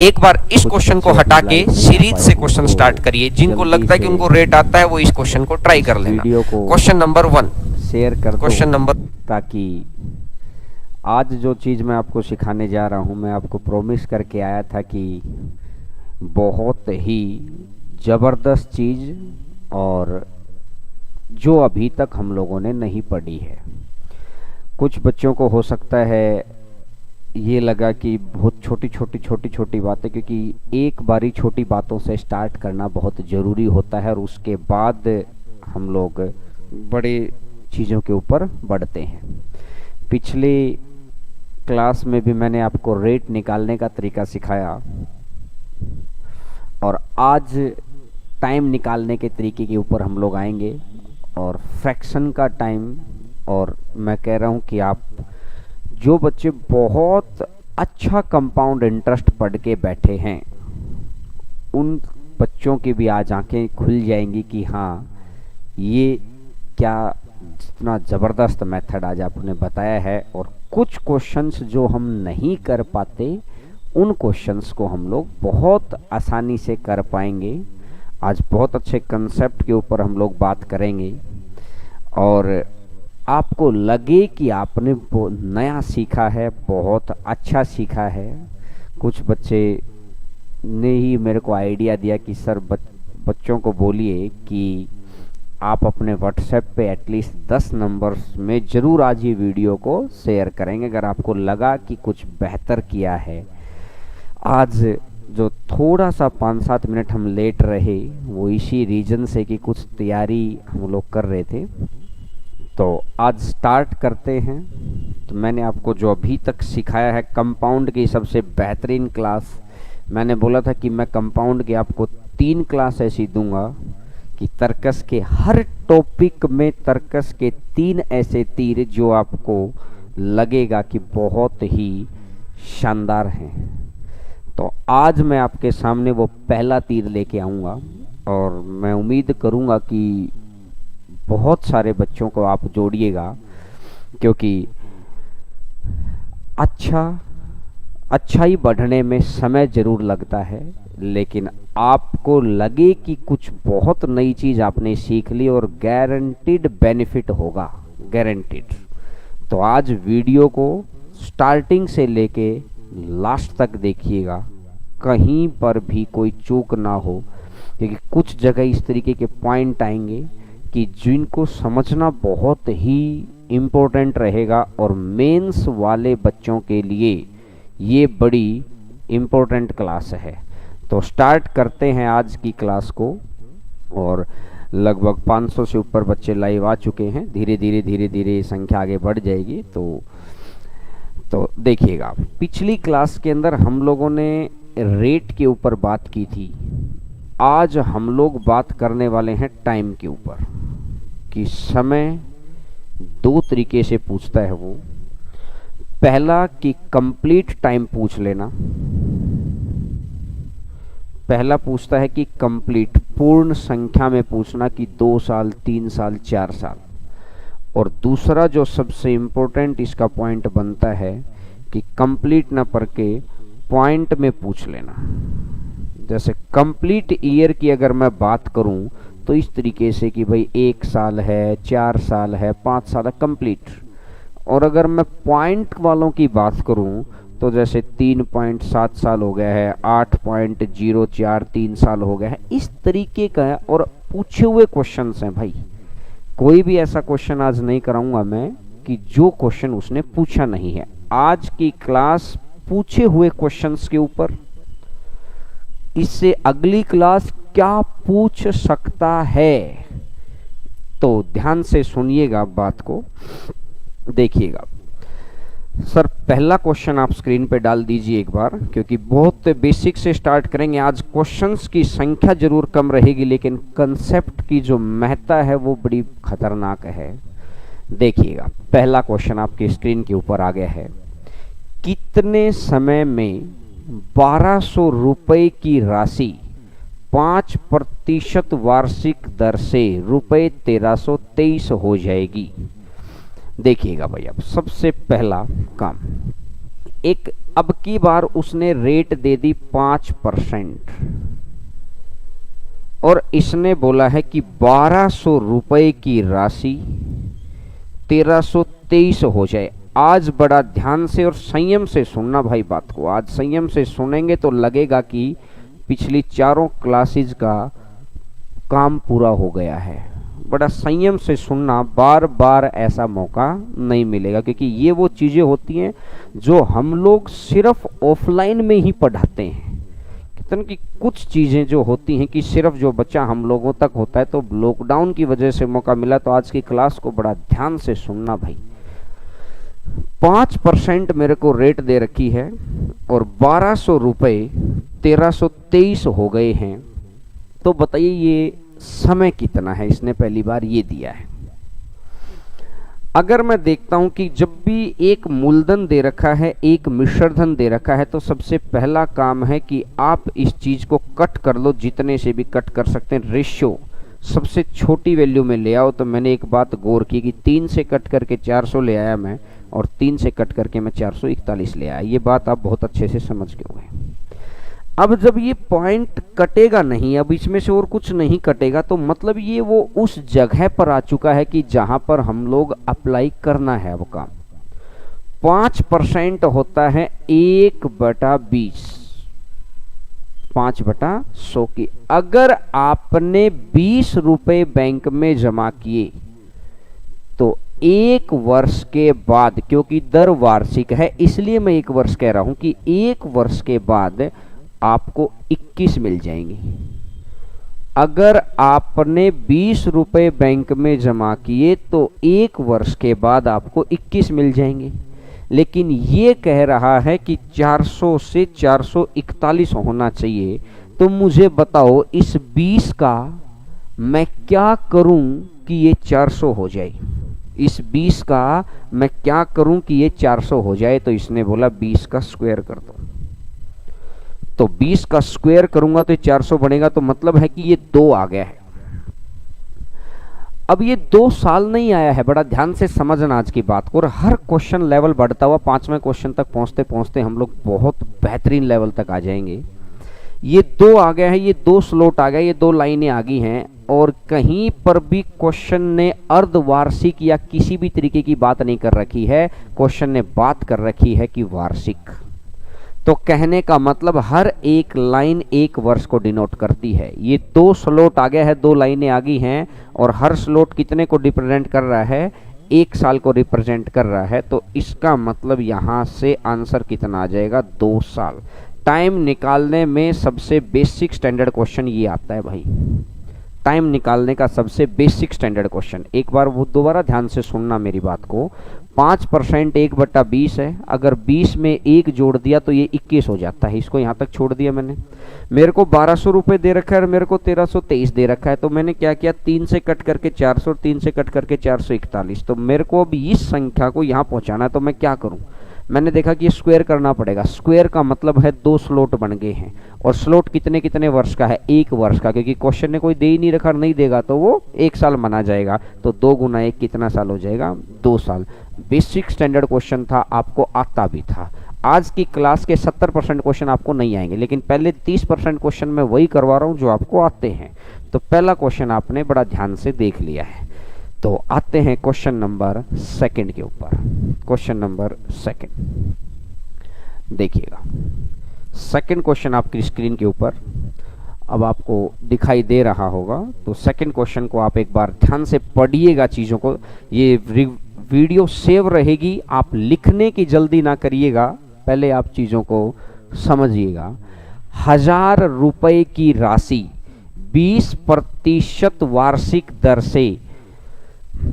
एक बार इस क्वेश्चन को हटा के सीरीज से क्वेश्चन स्टार्ट करिए। जिनको लगता है कि उनको रेट आता है वो इस क्वेश्चन को ट्राई कर लेना। क्वेश्चन नंबर 1 शेयर कर दो, क्वेश्चन नंबर ताकि आज जो चीज़ मैं आपको सिखाने जा रहा हूँ, मैं आपको प्रॉमिस करके आया था कि बहुत ही ज़बरदस्त चीज़ और जो अभी तक हम लोगों ने नहीं पढ़ी है। कुछ बच्चों को हो सकता है ये लगा कि बहुत छोटी बातें, क्योंकि एक बारी छोटी बातों से स्टार्ट करना बहुत ज़रूरी होता है और उसके बाद हम लोग बड़े चीज़ों के ऊपर बढ़ते हैं। पिछले क्लास में भी मैंने आपको रेट निकालने का तरीका सिखाया और आज टाइम निकालने के तरीके के ऊपर हम लोग आएंगे और फ्रैक्शन का टाइम। और मैं कह रहा हूँ कि आप जो बच्चे बहुत अच्छा कंपाउंड इंटरेस्ट पढ़ के बैठे हैं उन बच्चों की भी आज आंखें खुल जाएंगी कि हाँ, ये क्या जितना ज़बरदस्त मेथड आज आपने बताया है। और कुछ क्वेश्चंस जो हम नहीं कर पाते उन क्वेश्चंस को हम लोग बहुत आसानी से कर पाएंगे। आज बहुत अच्छे कंसेप्ट के ऊपर हम लोग बात करेंगे और आपको लगे कि आपने नया सीखा है, बहुत अच्छा सीखा है। कुछ बच्चे ने ही मेरे को आइडिया दिया कि सर बच्चों को बोलिए कि आप अपने व्हाट्सएप पे एटलीस्ट 10 नंबर्स में ज़रूर आज ये वीडियो को शेयर करेंगे अगर आपको लगा कि कुछ बेहतर किया है। आज जो थोड़ा सा 5-7 मिनट हम लेट रहे वो इसी रीज़न से कि कुछ तैयारी हम लोग कर रहे थे। तो आज स्टार्ट करते हैं। तो मैंने आपको जो अभी तक सिखाया है कंपाउंड की सबसे बेहतरीन क्लास, मैंने बोला था कि मैं कंपाउंड की आपको 3 क्लास ऐसी दूंगा कि तर्कस के हर टॉपिक में तर्कस के 3 ऐसे तीर जो आपको लगेगा कि बहुत ही शानदार हैं। तो आज मैं आपके सामने वो पहला तीर लेके आऊँगा और मैं उम्मीद करूँगा कि बहुत सारे बच्चों को आप जोड़िएगा, क्योंकि अच्छाई बढ़ने में समय ज़रूर लगता है, लेकिन आपको लगे कि कुछ बहुत नई चीज़ आपने सीख ली और गारंटीड बेनिफिट होगा, गारंटीड। तो आज वीडियो को स्टार्टिंग से लेके लास्ट तक देखिएगा, कहीं पर भी कोई चूक ना हो, क्योंकि कुछ जगह इस तरीके के पॉइंट आएंगे कि जिनको समझना बहुत ही इम्पोर्टेंट रहेगा और मेंस वाले बच्चों के लिए ये बड़ी इम्पोर्टेंट क्लास है। तो स्टार्ट करते हैं आज की क्लास को और लगभग 500 से ऊपर बच्चे लाइव आ चुके हैं। धीरे धीरे संख्या आगे बढ़ जाएगी। तो देखिएगा, पिछली क्लास के अंदर हम लोगों ने रेट के ऊपर बात की थी। आज हम लोग बात करने वाले हैं टाइम के ऊपर कि समय 2 तरीके से पूछता है वो। पहला कि कंप्लीट टाइम पूछ लेना, पहला पूछता है कि कंप्लीट पूर्ण संख्या में पूछना कि 2 साल 3 साल 4 साल। और दूसरा जो सबसे इम्पोर्टेंट इसका पॉइंट बनता है कि कंप्लीट ना पढ़ के पॉइंट में पूछ लेना। जैसे कंप्लीट ईयर की अगर मैं बात करूं तो इस तरीके से कि भाई 1 साल है, 4 साल है, 5 साल है, कंप्लीट। और अगर मैं पॉइंट वालों की बात करूं तो जैसे 3.7 साल हो गया है, 8.043 साल हो गया है, इस तरीके का है। और पूछे हुए क्वेश्चंस हैं भाई, कोई भी ऐसा क्वेश्चन आज नहीं कराऊंगा मैं कि जो क्वेश्चन उसने पूछा नहीं है। आज की क्लास पूछे हुए क्वेश्चंस के ऊपर, इससे अगली क्लास क्या पूछ सकता है। तो ध्यान से सुनिएगा, बात को देखिएगा। सर पहला क्वेश्चन आप स्क्रीन पे डाल दीजिए एक बार, क्योंकि बहुत बेसिक से स्टार्ट करेंगे। आज क्वेश्चंस की संख्या जरूर कम रहेगी, लेकिन कंसेप्ट की जो महत्ता है वो बड़ी खतरनाक है। देखिएगा, पहला क्वेश्चन आपकी स्क्रीन के ऊपर आ गया है। कितने समय में 1200 रुपये की राशि 5% वार्षिक दर से रुपये 1323 हो जाएगी। देखिएगा भाई, अब सबसे पहला काम, एक अब की बार उसने रेट दे दी 5% और इसने बोला है कि 1200 रुपए की राशि 1323 हो जाए। आज बड़ा ध्यान से और संयम से सुनना भाई बात को, आज संयम से सुनेंगे तो लगेगा कि पिछली चारों क्लासेज का काम पूरा हो गया है। बड़ा संयम से सुनना, बार बार ऐसा मौका नहीं मिलेगा, क्योंकि ये वो चीज़ें होती हैं जो हम लोग सिर्फ ऑफलाइन में ही पढ़ाते हैं। कितन की कुछ चीज़ें जो होती हैं कि सिर्फ जो बच्चा हम लोगों तक होता है, तो लॉकडाउन की वजह से मौका मिला। तो आज की क्लास को बड़ा ध्यान से सुनना भाई। 5% मेरे को रेट दे रखी है और 1200 रुपये 1323 हो गए हैं। तो बताइए ये समय कितना है, इसने पहली बार ये दिया है। अगर मैं देखता हूं कि जब भी एक मूलधन दे रखा है, एक मिश्रधन दे रखा है, तो सबसे पहला काम है कि आप इस चीज को कट कर लो, जितने से भी कट कर सकते हैं। रेशियो सबसे छोटी वैल्यू में ले आओ। तो मैंने एक बात गौर की कि 3 से कट करके 400 ले आया मैं, और 3 से कट करके मैं 441 ले आया। ये बात आप बहुत अच्छे से समझ गए होंगे। अब जब ये पॉइंट कटेगा नहीं, अब इसमें से और कुछ नहीं कटेगा, तो मतलब ये वो उस जगह पर आ चुका है कि जहां पर हम लोग अप्लाई करना है वो काम। 5% होता है 1/20, 5/100 की। अगर आपने 20 रुपए बैंक में जमा किए तो 1 वर्ष के बाद, क्योंकि दर वार्षिक है इसलिए मैं 1 वर्ष कह रहा हूं, कि 1 वर्ष के बाद आपको 21 मिल जाएंगे। अगर आपने 20 रुपए बैंक में जमा किए तो 1 वर्ष के बाद आपको 21 मिल जाएंगे। लेकिन ये कह रहा है कि 400 से 441 होना चाहिए। तो मुझे बताओ इस 20 का मैं क्या करूं कि ये 400 हो जाए। इस 20 का मैं क्या करूं कि ये 400 हो जाए। तो इसने बोला 20 का स्क्वायर कर दो। तो 20 का स्क्वायर करूंगा तो 400 बनेगा। तो मतलब है कि ये 2 आ गया है। अब ये 2 साल नहीं आया है, बड़ा ध्यान से समझना आज की बात को। और हर क्वेश्चन लेवल बढ़ता हुआ 5वें क्वेश्चन तक पहुंचते पहुंचते हम लोग बहुत बेहतरीन लेवल तक आ जाएंगे। ये 2 आ गया है, ये 2 स्लॉट आ गया, ये 2 लाइनें आ गई हैं। और कहीं पर भी क्वेश्चन ने अर्धवार्षिक या किसी भी तरीके की बात नहीं कर रखी है। क्वेश्चन ने बात कर रखी है कि वार्षिक। तो कहने का मतलब हर एक लाइन 1 वर्ष को डिनोट करती है। ये 2 स्लॉट आ गया है, 2 लाइनें आ गई हैं, और हर स्लॉट कितने को रिप्रेजेंट कर रहा है? 1 साल को रिप्रेजेंट कर रहा है। तो इसका मतलब यहां से आंसर कितना आ जाएगा? 2 साल। टाइम निकालने में सबसे बेसिक स्टैंडर्ड क्वेश्चन ये आता है भाई। टाइम निकालने का सबसे बेसिक स्टैंडर्ड क्वेश्चन। एक बार वो दोबारा ध्यान से सुनना मेरी बात को। 5% 1/20 है। अगर 20 में 1 जोड़ दिया तो ये 21 हो जाता है। इसको यहाँ तक छोड़ दिया मैंने। मेरे को 1200 रुपये दे रखा है और मेरे को 1323 दे रखा है। तो मैंने क्या किया? 3 से कट करके 400, 3 से कट करके 441। तो मेरे को अब इस संख्या को यहाँ पहुँचाना है। तो मैं क्या करूँ? मैंने देखा कि स्क्वायर करना पड़ेगा। स्क्वायर का मतलब है 2 स्लॉट बन गए हैं। और स्लॉट कितने कितने वर्ष का है? 1 वर्ष का, क्योंकि क्वेश्चन ने कोई दे ही नहीं रखा, नहीं देगा तो वो 1 साल माना जाएगा। तो 2 गुना 1 कितना साल हो जाएगा? 2 साल। बेसिक स्टैंडर्ड क्वेश्चन था, आपको आता भी था। आज की क्लास के 70% क्वेश्चन आपको नहीं आएंगे, लेकिन पहले 30% क्वेश्चन मैं वही करवा रहा हूँ जो आपको आते हैं। तो पहला क्वेश्चन आपने बड़ा ध्यान से देख लिया है। तो आते हैं क्वेश्चन नंबर 2 के ऊपर। क्वेश्चन नंबर 2 देखिएगा। 2 क्वेश्चन आपकी स्क्रीन के ऊपर अब आपको दिखाई दे रहा होगा। तो 2 क्वेश्चन को आप एक बार ध्यान से पढ़िएगा चीज़ों को। ये वीडियो सेव रहेगी, आप लिखने की जल्दी ना करिएगा, पहले आप चीज़ों को समझिएगा। 1000 रुपये की राशि 20% वार्षिक दर से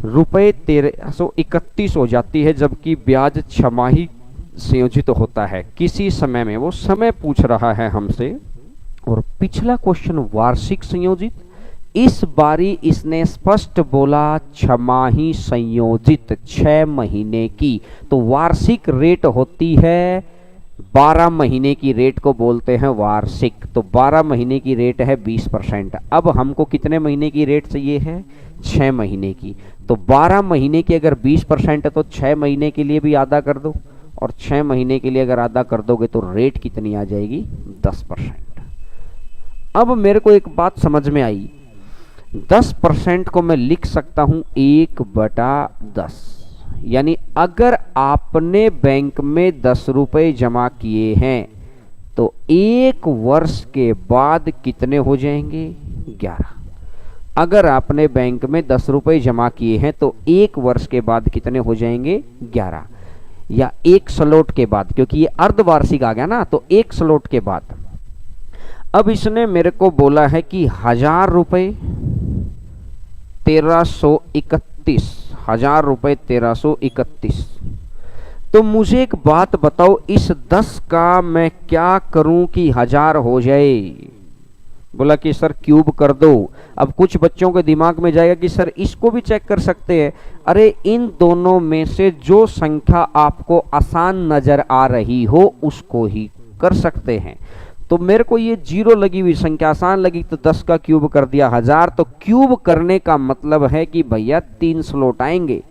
रुपये 1331 हो जाती है, जबकि ब्याज छमाही संयोजित होता है। किसी समय में, वो समय पूछ रहा है हमसे। और पिछला क्वेश्चन वार्षिक संयोजित, इस बारी इसने स्पष्ट बोला छमाही संयोजित, 6 महीने की। तो वार्षिक रेट होती है 12 महीने की रेट को बोलते हैं वार्षिक। तो 12 महीने की रेट है 20%। अब हमको कितने महीने की रेट चाहिए है? 6 महीने की। तो 12 महीने की अगर 20% है तो 6 महीने के लिए भी आधा कर दो। और 6 महीने के लिए अगर आधा कर दोगे तो रेट कितनी आ जाएगी, 10%। अब मेरे को एक बात समझ में आई, 10% को मैं लिख सकता हूं 1/10, यानी अगर आपने बैंक में 10 रुपए जमा किए हैं तो 1 वर्ष के बाद कितने हो जाएंगे, 11। अगर आपने बैंक में 10 रुपए जमा किए हैं तो 1 वर्ष के बाद कितने हो जाएंगे, 11, या 1 स्लॉट के बाद, क्योंकि ये अर्धवार्षिक आ गया ना, तो 1 स्लॉट के बाद। अब इसने मेरे को बोला है कि 1000 रुपये 1331, 1000 रुपये 1331। तो मुझे एक बात बताओ, इस 10 का मैं क्या करूं कि 1000 हो जाए। बोला कि सर क्यूब कर दो। अब कुछ बच्चों के दिमाग में जाएगा कि सर इसको भी चेक कर सकते हैं। अरे इन दोनों में से जो संख्या आपको आसान नजर आ रही हो उसको ही कर सकते हैं। तो मेरे को ये 0 लगी हुई संख्या आसान लगी तो 10 का क्यूब कर दिया 1000। तो क्यूब करने का मतलब है कि भैया 3 स्लॉट आएंगे।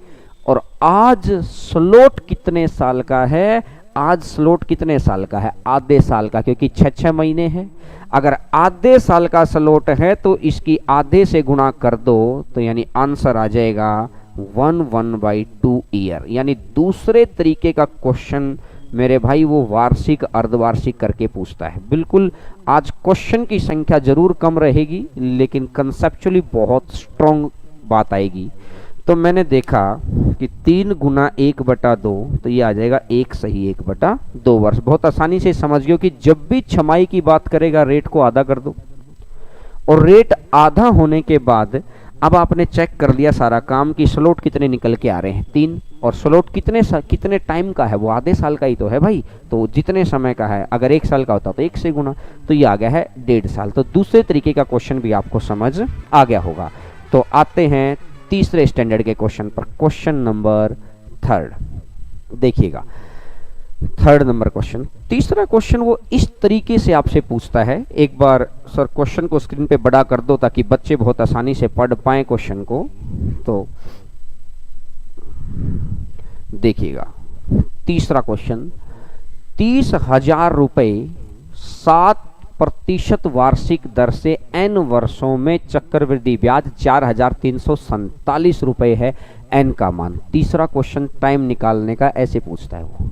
और आज स्लॉट कितने साल का है, आज स्लॉट कितने साल का है, आधे साल का, क्योंकि 6 महीने है। अगर आधे साल का स्लॉट है तो इसकी आधे से गुणा कर दो, तो यानी आंसर आ जाएगा 1/2 ईयर। यानी दूसरे तरीके का क्वेश्चन मेरे भाई वो वार्षिक अर्धवार्षिक करके पूछता है। बिल्कुल आज क्वेश्चन की संख्या जरूर कम रहेगी लेकिन कंसेप्चुअली बहुत स्ट्रॉन्ग बात आएगी। तो मैंने देखा कि 3 गुना 1/2 तो ये आ जाएगा 1 सही 1/2 वर्ष। बहुत आसानी से समझ गए कि जब भी छमाई की बात करेगा रेट को आधा कर दो। और रेट आधा होने के बाद अब आपने चेक कर लिया सारा काम कि स्लॉट कितने निकल के आ रहे हैं, 3। और स्लॉट कितने टाइम का है, वो आधे साल का ही तो है भाई। तो जितने समय का है, अगर 1 साल का होता तो 1 से गुना, तो ये आ गया है 1.5 साल। तो दूसरे तरीके का क्वेश्चन भी आपको समझ आ गया होगा। तो आते हैं तीसरे स्टैंडर्ड के क्वेश्चन पर। क्वेश्चन नंबर 3 देखिएगा। 3rd नंबर क्वेश्चन, तीसरा क्वेश्चन वो इस तरीके से आपसे पूछता है। एक बार सर क्वेश्चन को स्क्रीन पे बड़ा कर दो ताकि बच्चे बहुत आसानी से पढ़ पाए क्वेश्चन को। तो देखिएगा तीसरा क्वेश्चन, 30,000 रुपये 7% वार्षिक दर से n वर्षों में चक्रवृद्धि ब्याज 4,347 रुपये है, n का मान। तीसरा क्वेश्चन टाइम निकालने का ऐसे पूछता है वो।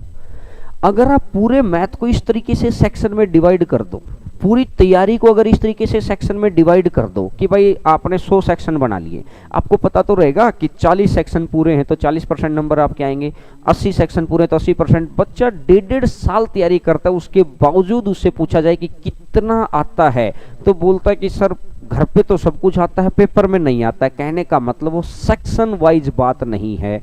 अगर आप पूरे मैथ को इस तरीके से सेक्शन में डिवाइड कर दो, पूरी तैयारी को अगर इस तरीके से सेक्शन में डिवाइड कर दो कि भाई आपने 100 सेक्शन बना लिए, आपको पता तो रहेगा कि 40 सेक्शन पूरे हैं तो 40% नंबर आपके आएंगे, 80 सेक्शन पूरे तो 80%। बच्चा 1.5 साल तैयारी करता है, उसके बावजूद उससे पूछा जाए कि कितना आता है तो बोलता है कि सर घर पे तो सब कुछ आता है, पेपर में नहीं आता है। कहने का मतलब वो सेक्शन वाइज बात नहीं है।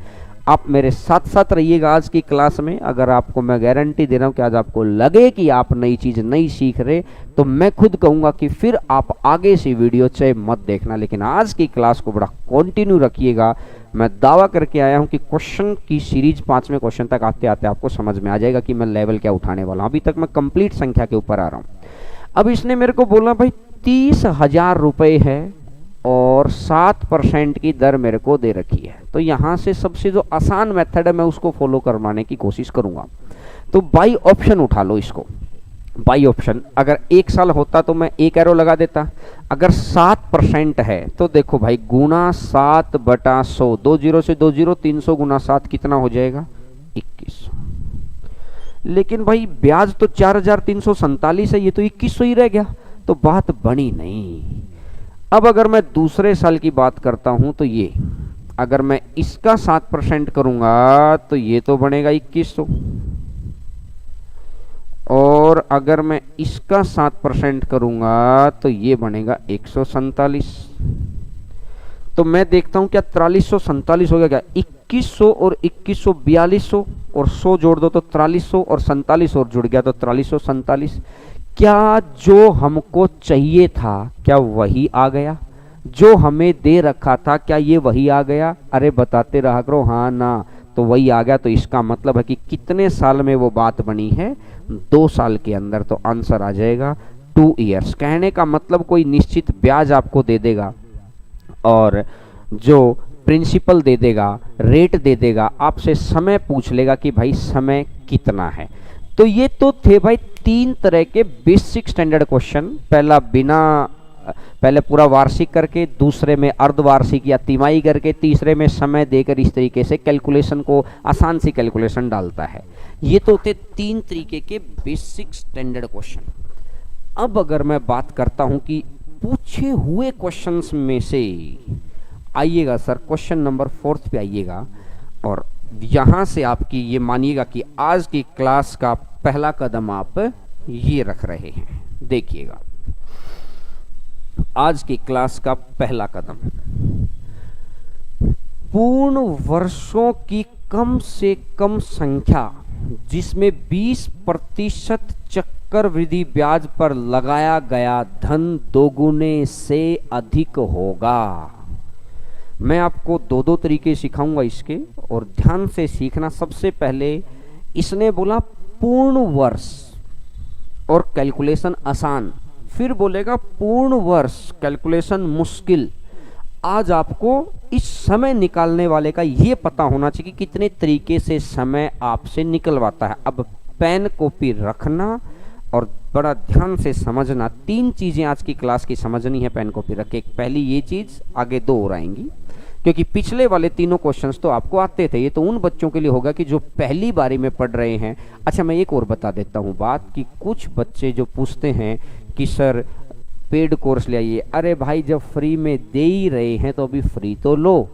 आप मेरे साथ साथ रहिएगा आज की क्लास में। अगर आपको मैं गारंटी दे रहा हूं कि आज आपको लगे कि आप नई चीज़ नहीं सीख रहे तो मैं खुद कहूँगा कि फिर आप आगे से वीडियो चाहे मत देखना, लेकिन आज की क्लास को बड़ा कंटिन्यू रखिएगा। मैं दावा करके आया हूं कि क्वेश्चन की सीरीज 5वें क्वेश्चन तक आते आते आपको समझ में आ जाएगा कि मैं लेवल क्या उठाने वाला हूँ। अभी तक मैं कंप्लीट संख्या के ऊपर आ रहा हूँ। अब इसने मेरे को बोला भाई 30,000 रुपये है और 7% की दर मेरे को दे रखी है। तो यहाँ से सबसे जो आसान मेथड है मैं उसको फॉलो करवाने की कोशिश करूँगा। तो बाई ऑप्शन उठा लो इसको। बाई ऑप्शन अगर 1 साल होता तो मैं 1 एरो लगा देता। अगर 7% है तो देखो भाई गुना 7/100, 2 0 से 2 0, 300 गुना 7 कितना हो जाएगा 2100। लेकिन भाई ब्याज तो 4,347 है, ये तो 2100 ही रह गया, तो बात बनी नहीं। अब अगर मैं दूसरे साल की बात करता हूं तो ये अगर मैं इसका 7% करूंगा तो ये तो बनेगा 2100, और अगर मैं इसका 7% करूंगा तो ये बनेगा 147। तो मैं देखता हूं क्या 4347 हो गया क्या, 2100 और 2100 4200 और 100 जोड़ दो तो 4300 और 47 और जुड़ गया तो 4347। क्या जो हमको चाहिए था क्या वही आ गया, जो हमें दे रखा था क्या ये वही आ गया? अरे बताते रहा करो हाँ ना, तो वही आ गया। तो इसका मतलब है कि कितने साल में वो बात बनी है, 2 साल के अंदर। तो आंसर आ जाएगा 2 ईयर्स। कहने का मतलब कोई निश्चित ब्याज आपको दे देगा और जो प्रिंसिपल दे देगा, रेट दे देगा, आपसे समय पूछ लेगा कि भाई समय कितना है। तो ये तो थे भाई 3 तरह के बेसिक स्टैंडर्ड क्वेश्चन। पहले पूरा वार्षिक करके, दूसरे में अर्धवार्षिक या तिमाही करके, तीसरे में समय देकर इस तरीके से कैलकुलेशन को आसान सी कैलकुलेशन डालता है। ये तो थे 3 तरीके के बेसिक स्टैंडर्ड क्वेश्चन। अब अगर मैं बात करता हूं कि पूछे हुए क्वेश्चंस में से, आइएगा सर क्वेश्चन नंबर 4 पे आइएगा, और यहां से आपकी ये मानिएगा कि आज की क्लास का पहला कदम आप ये रख रहे हैं। देखिएगा आज की क्लास का पहला कदम, पूर्ण वर्षों की कम से कम संख्या जिसमें 20% चक्रवृद्धि ब्याज पर लगाया गया धन दोगुने से अधिक होगा। मैं आपको दो तरीके सिखाऊंगा इसके, और ध्यान से सीखना। सबसे पहले इसने बोला पूर्ण वर्ष और कैलकुलेशन आसान, फिर बोलेगा पूर्ण वर्ष कैलकुलेशन मुश्किल। आज आपको इस समय निकालने वाले का ये पता होना चाहिए कि कितने तरीके से समय आपसे निकलवाता है। अब पेन कॉपी रखना और बड़ा ध्यान से समझना। 3 चीजें आज की क्लास की समझनी है पेन कॉपी रख के। पहली ये चीज, आगे 2 और आएंगी, क्योंकि पिछले वाले 3 क्वेश्चंस तो आपको आते थे। ये तो उन बच्चों के लिए होगा कि जो पहली बारी में पढ़ रहे हैं। अच्छा, मैं एक और बता देता हूँ बात, कि कुछ बच्चे जो पूछते हैं कि सर पेड कोर्स ले आइए। अरे भाई, जब फ्री में दे ही रहे हैं तो अभी फ्री तो लो,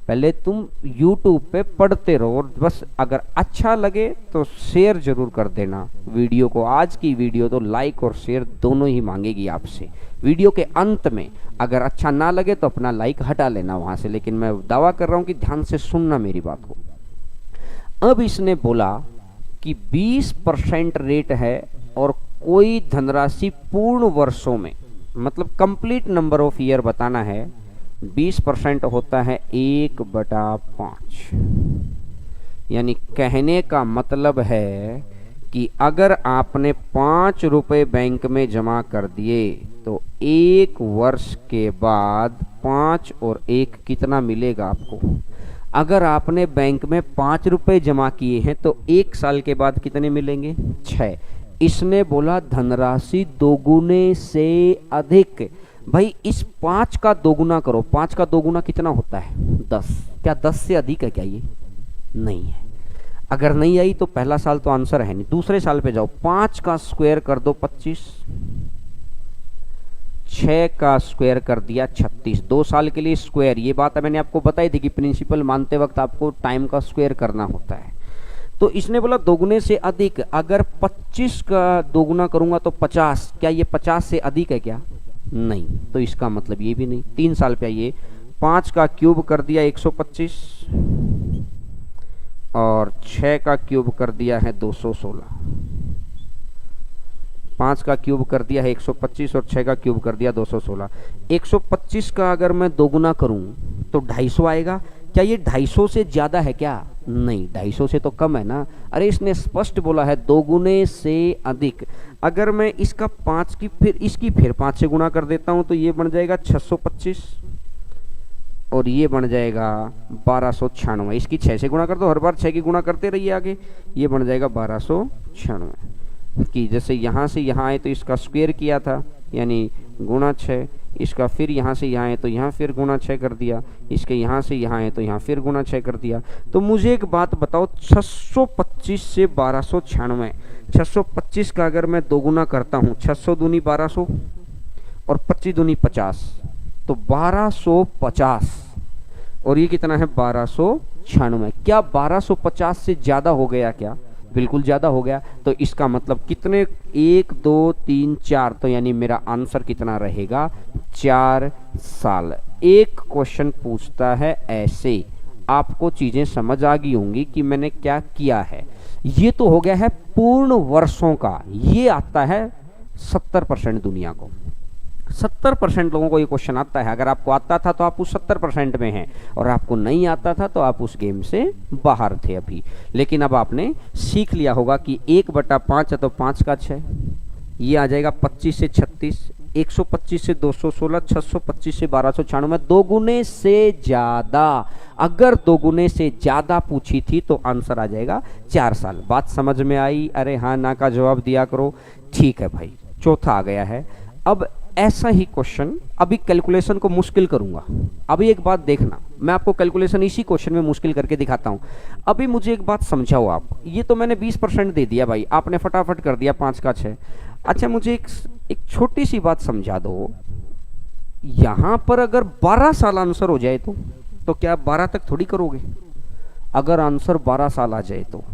पहले तुम YouTube पे पढ़ते रहो। और बस अगर अच्छा लगे तो शेयर जरूर कर देना वीडियो को। आज की वीडियो तो लाइक और शेयर दोनों ही मांगेगी आपसे। वीडियो के अंत में अगर अच्छा ना लगे तो अपना लाइक हटा लेना वहां से, लेकिन मैं दावा कर रहा हूं कि ध्यान से सुनना मेरी बात को। अब इसने बोला कि 20% रेट है और कोई धनराशि पूर्ण वर्षों में, मतलब कंप्लीट नंबर ऑफ ईयर बताना है। 20% होता है 1/5, यानी कहने का मतलब है कि अगर आपने 5 रुपए बैंक में जमा कर दिए तो 1 वर्ष के बाद 5 और 1 कितना मिलेगा आपको। अगर आपने बैंक में 5 रुपए जमा किए हैं तो 1 साल के बाद कितने मिलेंगे, 6। इसने बोला धनराशि दोगुने से अधिक। भाई इस 5 का दोगुना करो। 5 का दोगुना कितना होता है, 10। क्या 10 से अधिक है क्या ये? नहीं है। अगर नहीं आई तो पहला साल तो आंसर है नहीं। दूसरे साल पे जाओ, 5 का स्क्वायर कर दो 25, 6 का स्क्वायर कर दिया 36। 2 साल के लिए स्क्वायर, ये बात मैंने आपको बताई थी कि प्रिंसिपल मानते वक्त आपको टाइम का स्क्वायर करना होता है। तो इसने बोला दोगुने से अधिक। अगर 25 का दोगुना करूंगा तो 50। क्या ये 50 से अधिक है क्या? नहीं। तो इसका मतलब ये भी नहीं। 3 साल पे आइए, 5 का क्यूब कर दिया 125 और 6 का क्यूब कर दिया है 216। 5 का क्यूब कर दिया है 125 और 6 का क्यूब कर दिया 216। 125 का अगर मैं दोगुना करूं तो 250 आएगा। क्या ये 250 से ज्यादा है क्या? नहीं, 250 से तो कम है ना। अरे इसने स्पष्ट बोला है दोगुने से अधिक। अगर मैं इसका 5 की फिर 5 से गुणा कर देता हूं तो ये बन जाएगा 625 और ये बन जाएगा 1296। इसकी 6 से गुणा कर दो, हर बार 6 की गुणा करते रहिए आगे। ये बन जाएगा 1296 की। जैसे यहाँ से यहाँ आए तो इसका स्क्वायर किया था, यानी गुणा 6। इसका फिर यहाँ से यहाँ है तो यहाँ फिर गुणा 6 कर दिया। इसके यहाँ से यहाँ है तो यहाँ फिर गुणा 6 कर दिया। तो मुझे एक बात बताओ, 625 से 1296, 625 का अगर मैं दोगुना करता हूँ, 600 दूनी 1200 और 25 दूनी 50, तो 1250। और ये कितना है 1296। क्या 1250 से ज्यादा हो गया क्या? बिल्कुल ज्यादा हो गया। तो इसका मतलब कितने, 1 2 3 4, तो यानी मेरा आंसर कितना रहेगा, 4 साल। एक क्वेश्चन पूछता है ऐसे, आपको चीजें समझ आ गई होंगी कि मैंने क्या किया है। ये तो हो गया है पूर्ण वर्षों का। ये आता है 70% दुनिया को। 70% लोगों को ये क्वेश्चन आता है। अगर आपको आता था तो आप उस 70% में हैं, और आपको नहीं आता था तो आप उस गेम से बाहर थे अभी। लेकिन अब आपने सीख लिया होगा कि 1/5 है तो 5 का 6, ये आ जाएगा 25 से 36, 125 से 216, 625 से 1296, 2 गुने से ज्यादा। अगर 2 गुने से ज्यादा पूछी थी तो आंसर आ जाएगा 4 साल। बात समझ में आई? अरे हाँ ना का जवाब दिया करो। ठीक है भाई, चौथा आ गया है। अब ऐसा ही क्वेश्चन, अभी कैलकुलेशन को मुश्किल करूंगा। अभी एक बात देखना, मैं आपको कैलकुलेशन इसी क्वेश्चन में मुश्किल करके दिखाता हूं। अभी मुझे एक बात समझाओ आप, ये तो मैंने 20% दे दिया भाई, आपने फटाफट कर दिया 5 का 6। अच्छा मुझे एक छोटी सी बात समझा दो, यहां पर अगर 12 साल आंसर हो जाए तो क्या आप 12 तक थोड़ी करोगे? अगर आंसर 12 साल आ जाए तो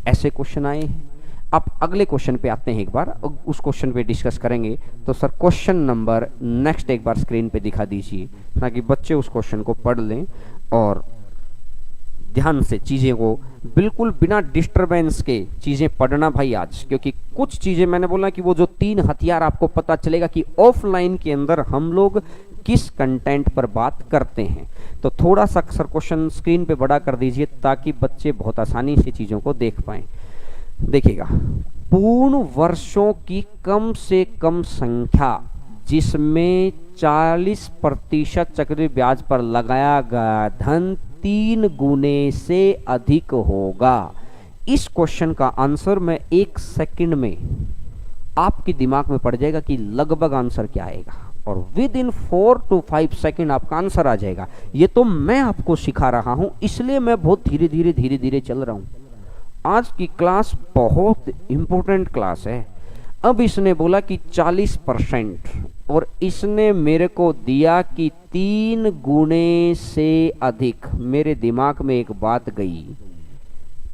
ऐसे क्वेश्चन आए हैं। अब अगले क्वेश्चन पे आते हैं, एक बार उस क्वेश्चन पे डिस्कस करेंगे। तो सर क्वेश्चन नंबर नेक्स्ट एक बार स्क्रीन पे दिखा दीजिए, ताकि बच्चे उस क्वेश्चन को पढ़ लें और ध्यान से चीज़ें को बिल्कुल बिना डिस्टरबेंस के चीज़ें पढ़ना भाई आज। क्योंकि कुछ चीज़ें मैंने बोला कि वो जो 3 हथियार आपको पता चलेगा कि ऑफलाइन के अंदर हम लोग किस कंटेंट पर बात करते हैं। तो थोड़ा सा सर क्वेश्चन स्क्रीन पे बड़ा कर दीजिए ताकि बच्चे बहुत आसानी से चीज़ों को देख पाएँ। देखिएगा, पूर्ण वर्षों की कम से कम संख्या जिसमें 40% चक्रवृद्धि ब्याज पर लगाया गया धन 3 गुने से अधिक होगा। इस क्वेश्चन का आंसर मैं 1 सेकंड में आपके दिमाग में पड़ जाएगा कि लगभग आंसर क्या आएगा, और विद इन 4 to 5 सेकंड आपका आंसर आ जाएगा। ये तो मैं आपको सिखा रहा हूं, इसलिए मैं बहुत धीरे धीरे चल रहा हूं। आज की क्लास बहुत इंपॉर्टेंट क्लास है। अब इसने बोला कि 40% और इसने मेरे को दिया कि 3 गुने से अधिक। मेरे दिमाग में एक बात गई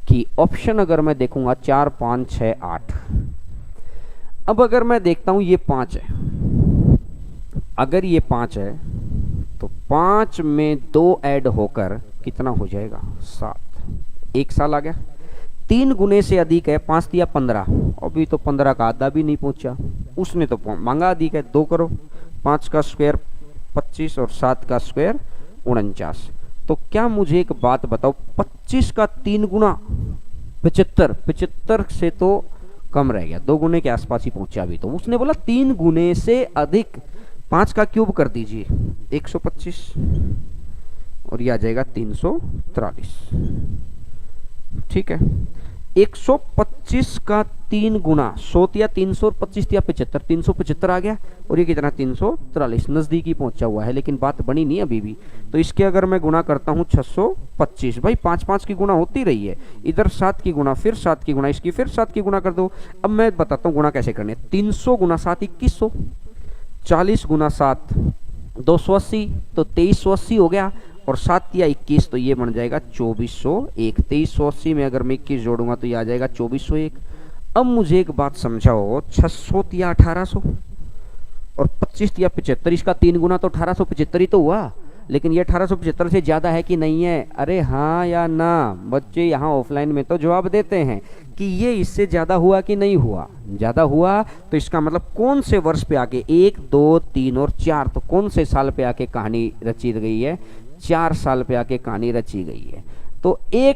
कि ऑप्शन अगर मैं देखूंगा 4, 5, 6, 8। अब अगर मैं देखता हूं ये 5 है, अगर ये 5 है तो 5 में 2 ऐड होकर कितना हो जाएगा? 7। 1 साल आ गया। 3 गुने से अधिक है, 5 दिया 15, अभी तो 15 का आधा भी नहीं पहुंचा, उसने तो मांगा अधिक है। 2 करो, 5 का स्क्वायर 25 और 7 का स्क्वायर 49। तो क्या मुझे एक बात बताओ, 25 का 3 गुना 75, 75 से तो कम रह गया, 2 गुने के आसपास ही पहुंचा अभी तो। उसने बोला 3 गुने से अधिक, 5 का क्यूब कर दीजिए 125 और यह आ जाएगा 343। ठीक है, 125 का 3 गुना 100 दिया 300 और 25 दिया 75, 375 आ गया, और ये कितना 343, नजदीकी पहुंचा हुआ है, लेकिन बात बनी नहीं अभी भी। तो इसके अगर मैं गुना करता हूं 625, भाई 5 की गुना होती रही है, इधर 7 की गुना, फिर 7 की गुना, इसकी फिर 7 की गुना कर दो। अब मैं बताता हूँ गुना कैसे करने। 300 गुना 7 2100, 40 गुना 7 280, तो 2380 हो गया, और 7 या 21 तो ये बन जाएगा 2401। 2380 में अगर मैं 21 जोड़ूंगा तो ये आ जाएगा 2401। अब मुझे एक बात समझाओ, 600 या 1800 और 25 या 75, इसका 3 गुना तो 1875 ही तो हुआ, लेकिन ये 1875 से ज़्यादा है कि नहीं है? अरे हाँ या ना? बच्चे यहाँ ऑफलाइन में तो जवाब देते हैं कि ये इससे ज़्यादा हुआ कि नहीं हुआ। ज़्यादा हुआ तो इसका मतलब कौन से वर्ष पे आके, 1, 2, 3 और 4, तो कौन से साल पे आके कहानी रची गई है? 4 साल पे आके कहानी रची गई है। तो ये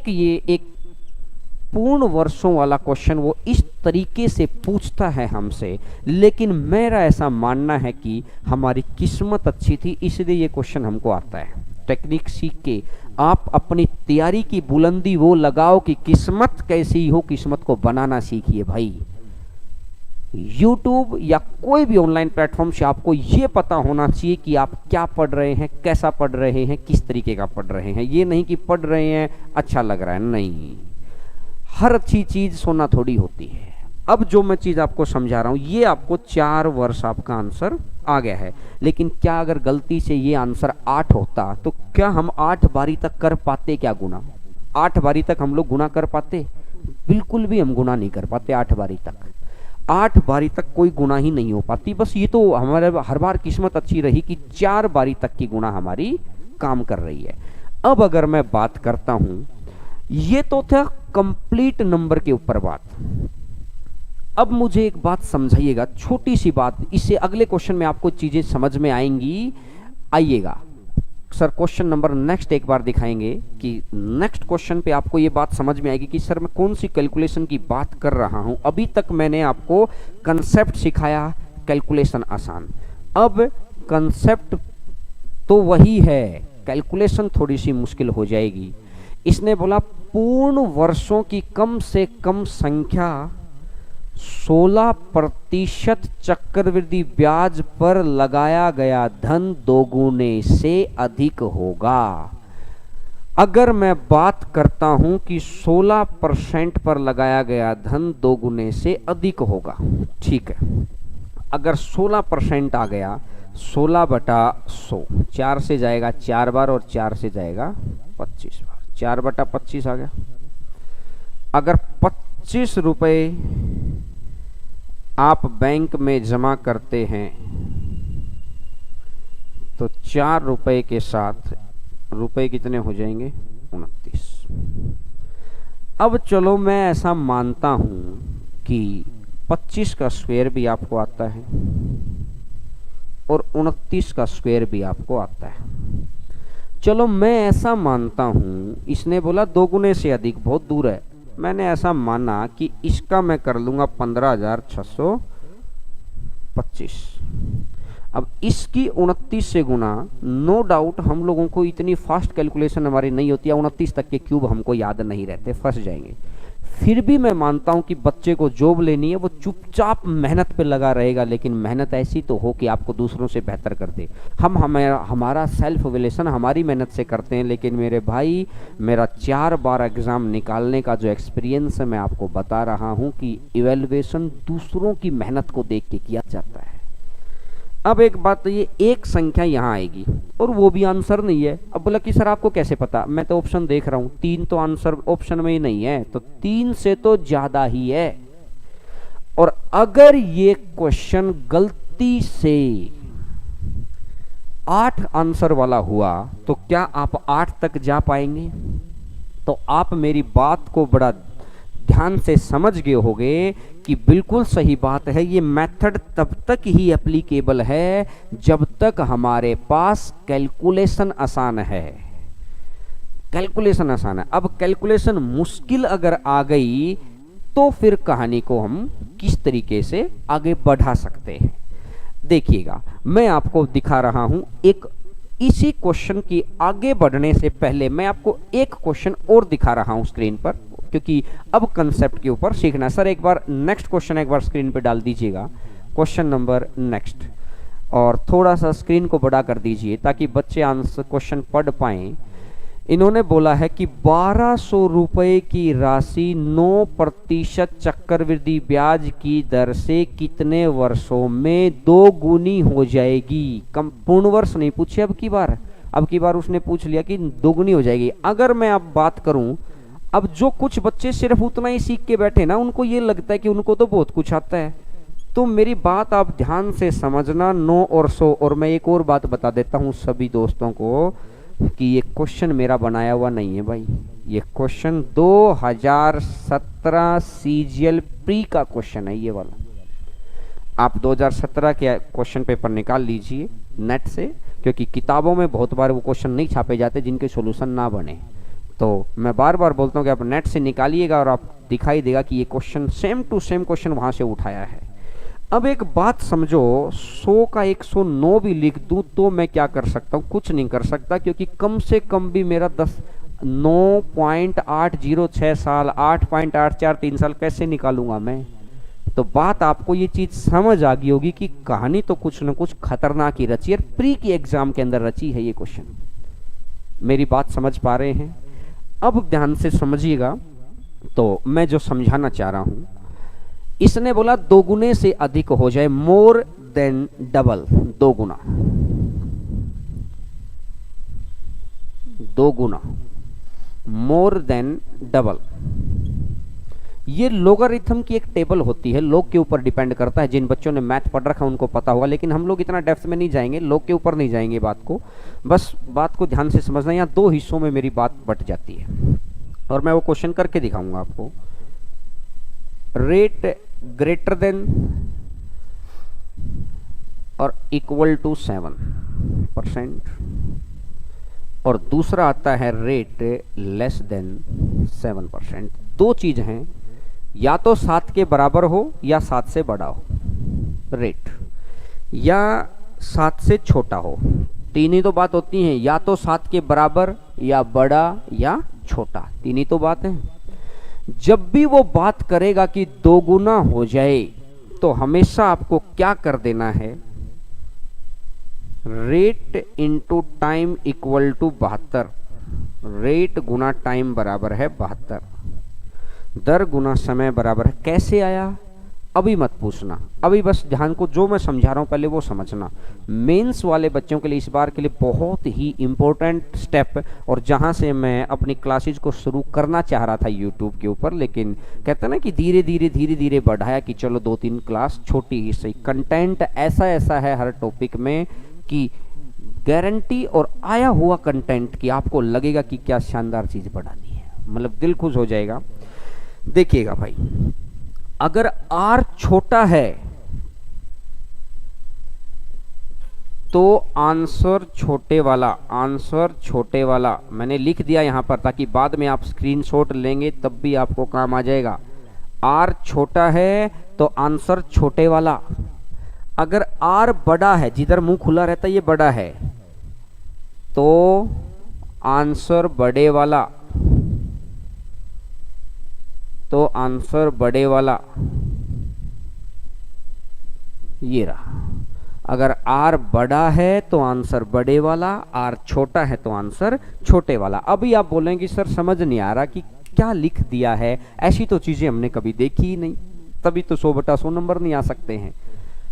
एक पूर्ण वर्षों वाला क्वेश्चन वो इस तरीके से पूछता है हमसे, लेकिन मेरा ऐसा मानना है कि हमारी किस्मत अच्छी थी इसलिए ये क्वेश्चन हमको आता है। टेक्निक सीख के आप अपनी तैयारी की बुलंदी वो लगाओ कि किस्मत कैसी हो, किस्मत को बनाना सीखिए भाई। YouTube या कोई भी ऑनलाइन प्लेटफॉर्म से आपको ये पता होना चाहिए कि आप क्या पढ़ रहे हैं, कैसा पढ़ रहे हैं, किस तरीके का पढ़ रहे हैं। ये नहीं कि पढ़ रहे हैं अच्छा लग रहा है, नहीं। हर अच्छी चीज़ सोना थोड़ी होती है। अब जो मैं चीज़ आपको समझा रहा हूँ ये आपको 4 वर्ष आपका आंसर आ गया है, लेकिन क्या अगर गलती से ये आंसर 8 होता तो क्या हम 8 बारी तक कर पाते? क्या गुना 8 बारी तक हम लोग गुना कर पाते? बिल्कुल भी हम गुना नहीं कर पाते 8 बारी तक। 8 बारी तक कोई गुना ही नहीं हो पाती। बस ये तो हमारे हर बार किस्मत अच्छी रही कि 4 बारी तक की गुना हमारी काम कर रही है। अब अगर मैं बात करता हूं, ये तो था कंप्लीट नंबर के ऊपर बात। अब मुझे एक बात समझाइएगा, छोटी सी बात, इससे अगले क्वेश्चन में आपको चीजें समझ में आएंगी। आइएगा सर, क्वेश्चन नंबर नेक्स्ट एक बार दिखाएंगे कि नेक्स्ट क्वेश्चन पे आपको ये बात समझ में आएगी कि सर मैं कौन सी कैलकुलेशन की बात कर रहा हूं। अभी तक मैंने आपको कंसेप्ट सिखाया, कैलकुलेशन आसान। अब कंसेप्ट तो वही है, कैलकुलेशन थोड़ी सी मुश्किल हो जाएगी। इसने बोला पूर्ण वर्षों की कम से कम संख्या 16% चक्रवृद्धि ब्याज पर लगाया गया धन दोगुने से अधिक होगा। अगर मैं बात करता हूं कि 16% पर लगाया गया धन दोगुने से अधिक होगा, ठीक है, अगर 16% आ गया 16/100, 4 से जाएगा 4 बार और 4 से जाएगा 25 बार, 4/25 आ गया। अगर 25 रुपए आप बैंक में जमा करते हैं तो 4 रुपए के साथ रुपए कितने हो जाएंगे? 29। अब चलो मैं ऐसा मानता हूं कि 25 का स्क्वायर भी आपको आता है और 29 का स्क्वायर भी आपको आता है। चलो मैं ऐसा मानता हूं, इसने बोला दोगुने से अधिक, बहुत दूर है, मैंने ऐसा माना कि इसका मैं कर लूंगा 15,625। अब इसकी 29 से गुना, नो डाउट हम लोगों को इतनी फास्ट कैलकुलेशन हमारी नहीं होती है, 29 तक के क्यूब हमको याद नहीं रहते, फंस जाएंगे। फिर भी मैं मानता हूं कि बच्चे को जॉब लेनी है, वो चुपचाप मेहनत पे लगा रहेगा, लेकिन मेहनत ऐसी तो हो कि आपको दूसरों से बेहतर कर दे। हमारा सेल्फ रिलेशन हमारी मेहनत से करते हैं, लेकिन मेरे भाई मेरा 4 बार एग्जाम निकालने का जो एक्सपीरियंस है, मैं आपको बता रहा हूं कि इवैल्यूएशन दूसरों की मेहनत को देख के किया जाता है। अब एक बात तो ये, एक संख्या यहाँ आएगी और वो भी आंसर नहीं है। अब बोला कि सर आपको कैसे पता? मैं तो ऑप्शन देख रहा हूँ, 3 तो आंसर ऑप्शन में ही नहीं है, तो 3 से तो ज्यादा ही है। और अगर ये क्वेश्चन गलती से 8 आंसर वाला हुआ तो क्या आप 8 तक जा पाएंगे? तो आप मेरी बात को बड़ा ध्यान से समझ गए होंगे कि बिल्कुल सही बात है। ये मेथड तब तक ही एप्लीकेबल है जब तक हमारे पास कैलकुलेशन आसान है। कैलकुलेशन आसान है। अब कैलकुलेशन मुश्किल अगर आ गई तो फिर कहानी को हम किस तरीके से आगे बढ़ा सकते हैं, देखिएगा मैं आपको दिखा रहा हूं। एक इसी क्वेश्चन की आगे बढ़ने से पहले मैं आपको एक क्वेश्चन और दिखा रहा हूं स्क्रीन पर, क्योंकि अब कंसेप्ट के ऊपर सीखना। सर एक बार नेक्स्ट क्वेश्चन एक बार स्क्रीन पे डाल दीजिएगा, क्वेश्चन नंबर नेक्स्ट, और थोड़ा सा स्क्रीन को बड़ा कर दीजिए ताकि बच्चे आंसर क्वेश्चन पढ़ पाएं। इन्होंने बोला है कि 1200 रुपए की राशि 9% चक्रवृद्धि ब्याज की दर से कितने वर्षों में 2 गुनी हो जाएगी। कम पूर्ण वर्ष नहीं पूछे अब की बार उसने पूछ लिया कि 2 गुनी हो जाएगी। अगर मैं अब बात करूं, अब जो कुछ बच्चे सिर्फ उतना ही सीख के बैठे ना, उनको ये लगता है कि उनको तो बहुत कुछ आता है। तो मेरी बात आप ध्यान से समझना, 9 और 100। और मैं एक और बात बता देता हूं सभी दोस्तों को कि ये क्वेश्चन मेरा बनाया हुआ नहीं है भाई, ये क्वेश्चन 2017 सीजीएल प्री का क्वेश्चन है ये वाला। आप 2017 के क्वेश्चन पेपर निकाल लीजिए नेट से, क्योंकि किताबों में बहुत बार वो क्वेश्चन नहीं छापे जाते जिनके सॉल्यूशन ना बने। तो मैं बार बार बोलता हूँ कि आप नेट से निकालिएगा और आप दिखाई देगा कि ये question same to same question वहां से उठाया है। अब एक बात समझो, 100 का 109 भी लिख दूं तो मैं क्या कर सकता हूं? कुछ नहीं कर सकता, क्योंकि कम से कम भी मेरा 9.806 साल, 8.843 साल कैसे निकालूंगा मैं? तो बात आपको ये चीज समझ आ गई होगी कि कहानी तो कुछ न कुछ खतरनाक ही रची है, प्री की एग्जाम के अंदर रची है ये क्वेश्चन। मेरी बात समझ पा रहे हैं? अब ध्यान से समझिएगा। तो मैं जो समझाना चाह रहा हूं, इसने बोला 2 गुने से अधिक हो जाए, मोर देन डबल, 2 गुना, 2 गुना, मोर देन डबल। ये लोगारिथम की एक टेबल होती है, लोग के ऊपर डिपेंड करता है। जिन बच्चों ने मैथ पढ़ रखा है उनको पता होगा, लेकिन हम लोग इतना डेप्थ में नहीं जाएंगे, लोग के ऊपर नहीं जाएंगे बात को। बस बात को ध्यान से समझना, यहाँ 2 हिस्सों में मेरी बात बट जाती है और मैं वो क्वेश्चन करके दिखाऊंगा आपको। रेट ग्रेटर देन और इक्वल टू 7% और दूसरा आता है रेट लेस देन 7%। 2 चीज हैं, या तो 7 के बराबर हो या 7 से बड़ा हो रेट, या 7 से छोटा हो। तीन ही तो बात होती हैं, या तो 7 के बराबर या बड़ा या छोटा, तीन ही तो बात है। जब भी वो बात करेगा कि 2 गुना हो जाए तो हमेशा आपको क्या कर देना है, rate into time equal to 72। Rate गुना टाइम बराबर है 72। दर गुना समय बराबर है, कैसे आया अभी मत पूछना, अभी बस ध्यान को जो मैं समझा रहा हूं पहले वो समझना। मेंस वाले बच्चों के लिए इस बार के लिए बहुत ही इंपॉर्टेंट स्टेप, और जहां से मैं अपनी क्लासेज को शुरू करना चाह रहा था यूट्यूब के ऊपर, लेकिन कहते हैं ना कि धीरे धीरे बढ़ाया कि चलो 2-3 क्लास छोटी ही सही। कंटेंट ऐसा है हर टॉपिक में कि गारंटी और आया हुआ कंटेंट कि आपको लगेगा कि क्या शानदार चीज बढ़ानी है, मतलब दिल खुश हो जाएगा। देखिएगा भाई, अगर R छोटा है तो आंसर छोटे वाला मैंने लिख दिया यहां पर, ताकि बाद में आप स्क्रीनशॉट लेंगे तब भी आपको काम आ जाएगा। R छोटा है तो आंसर छोटे वाला। अगर R बड़ा है, जिधर मुंह खुला रहता है ये बड़ा है, तो आंसर बड़े वाला, तो आंसर बड़े वाला ये रहा। अगर R बड़ा है तो आंसर बड़े वाला, R छोटा है तो आंसर छोटे वाला। अभी आप बोलेंगे सर समझ नहीं आ रहा कि क्या लिख दिया है, ऐसी तो चीजें हमने कभी देखी ही नहीं, तभी तो 100/100 नंबर नहीं आ सकते हैं।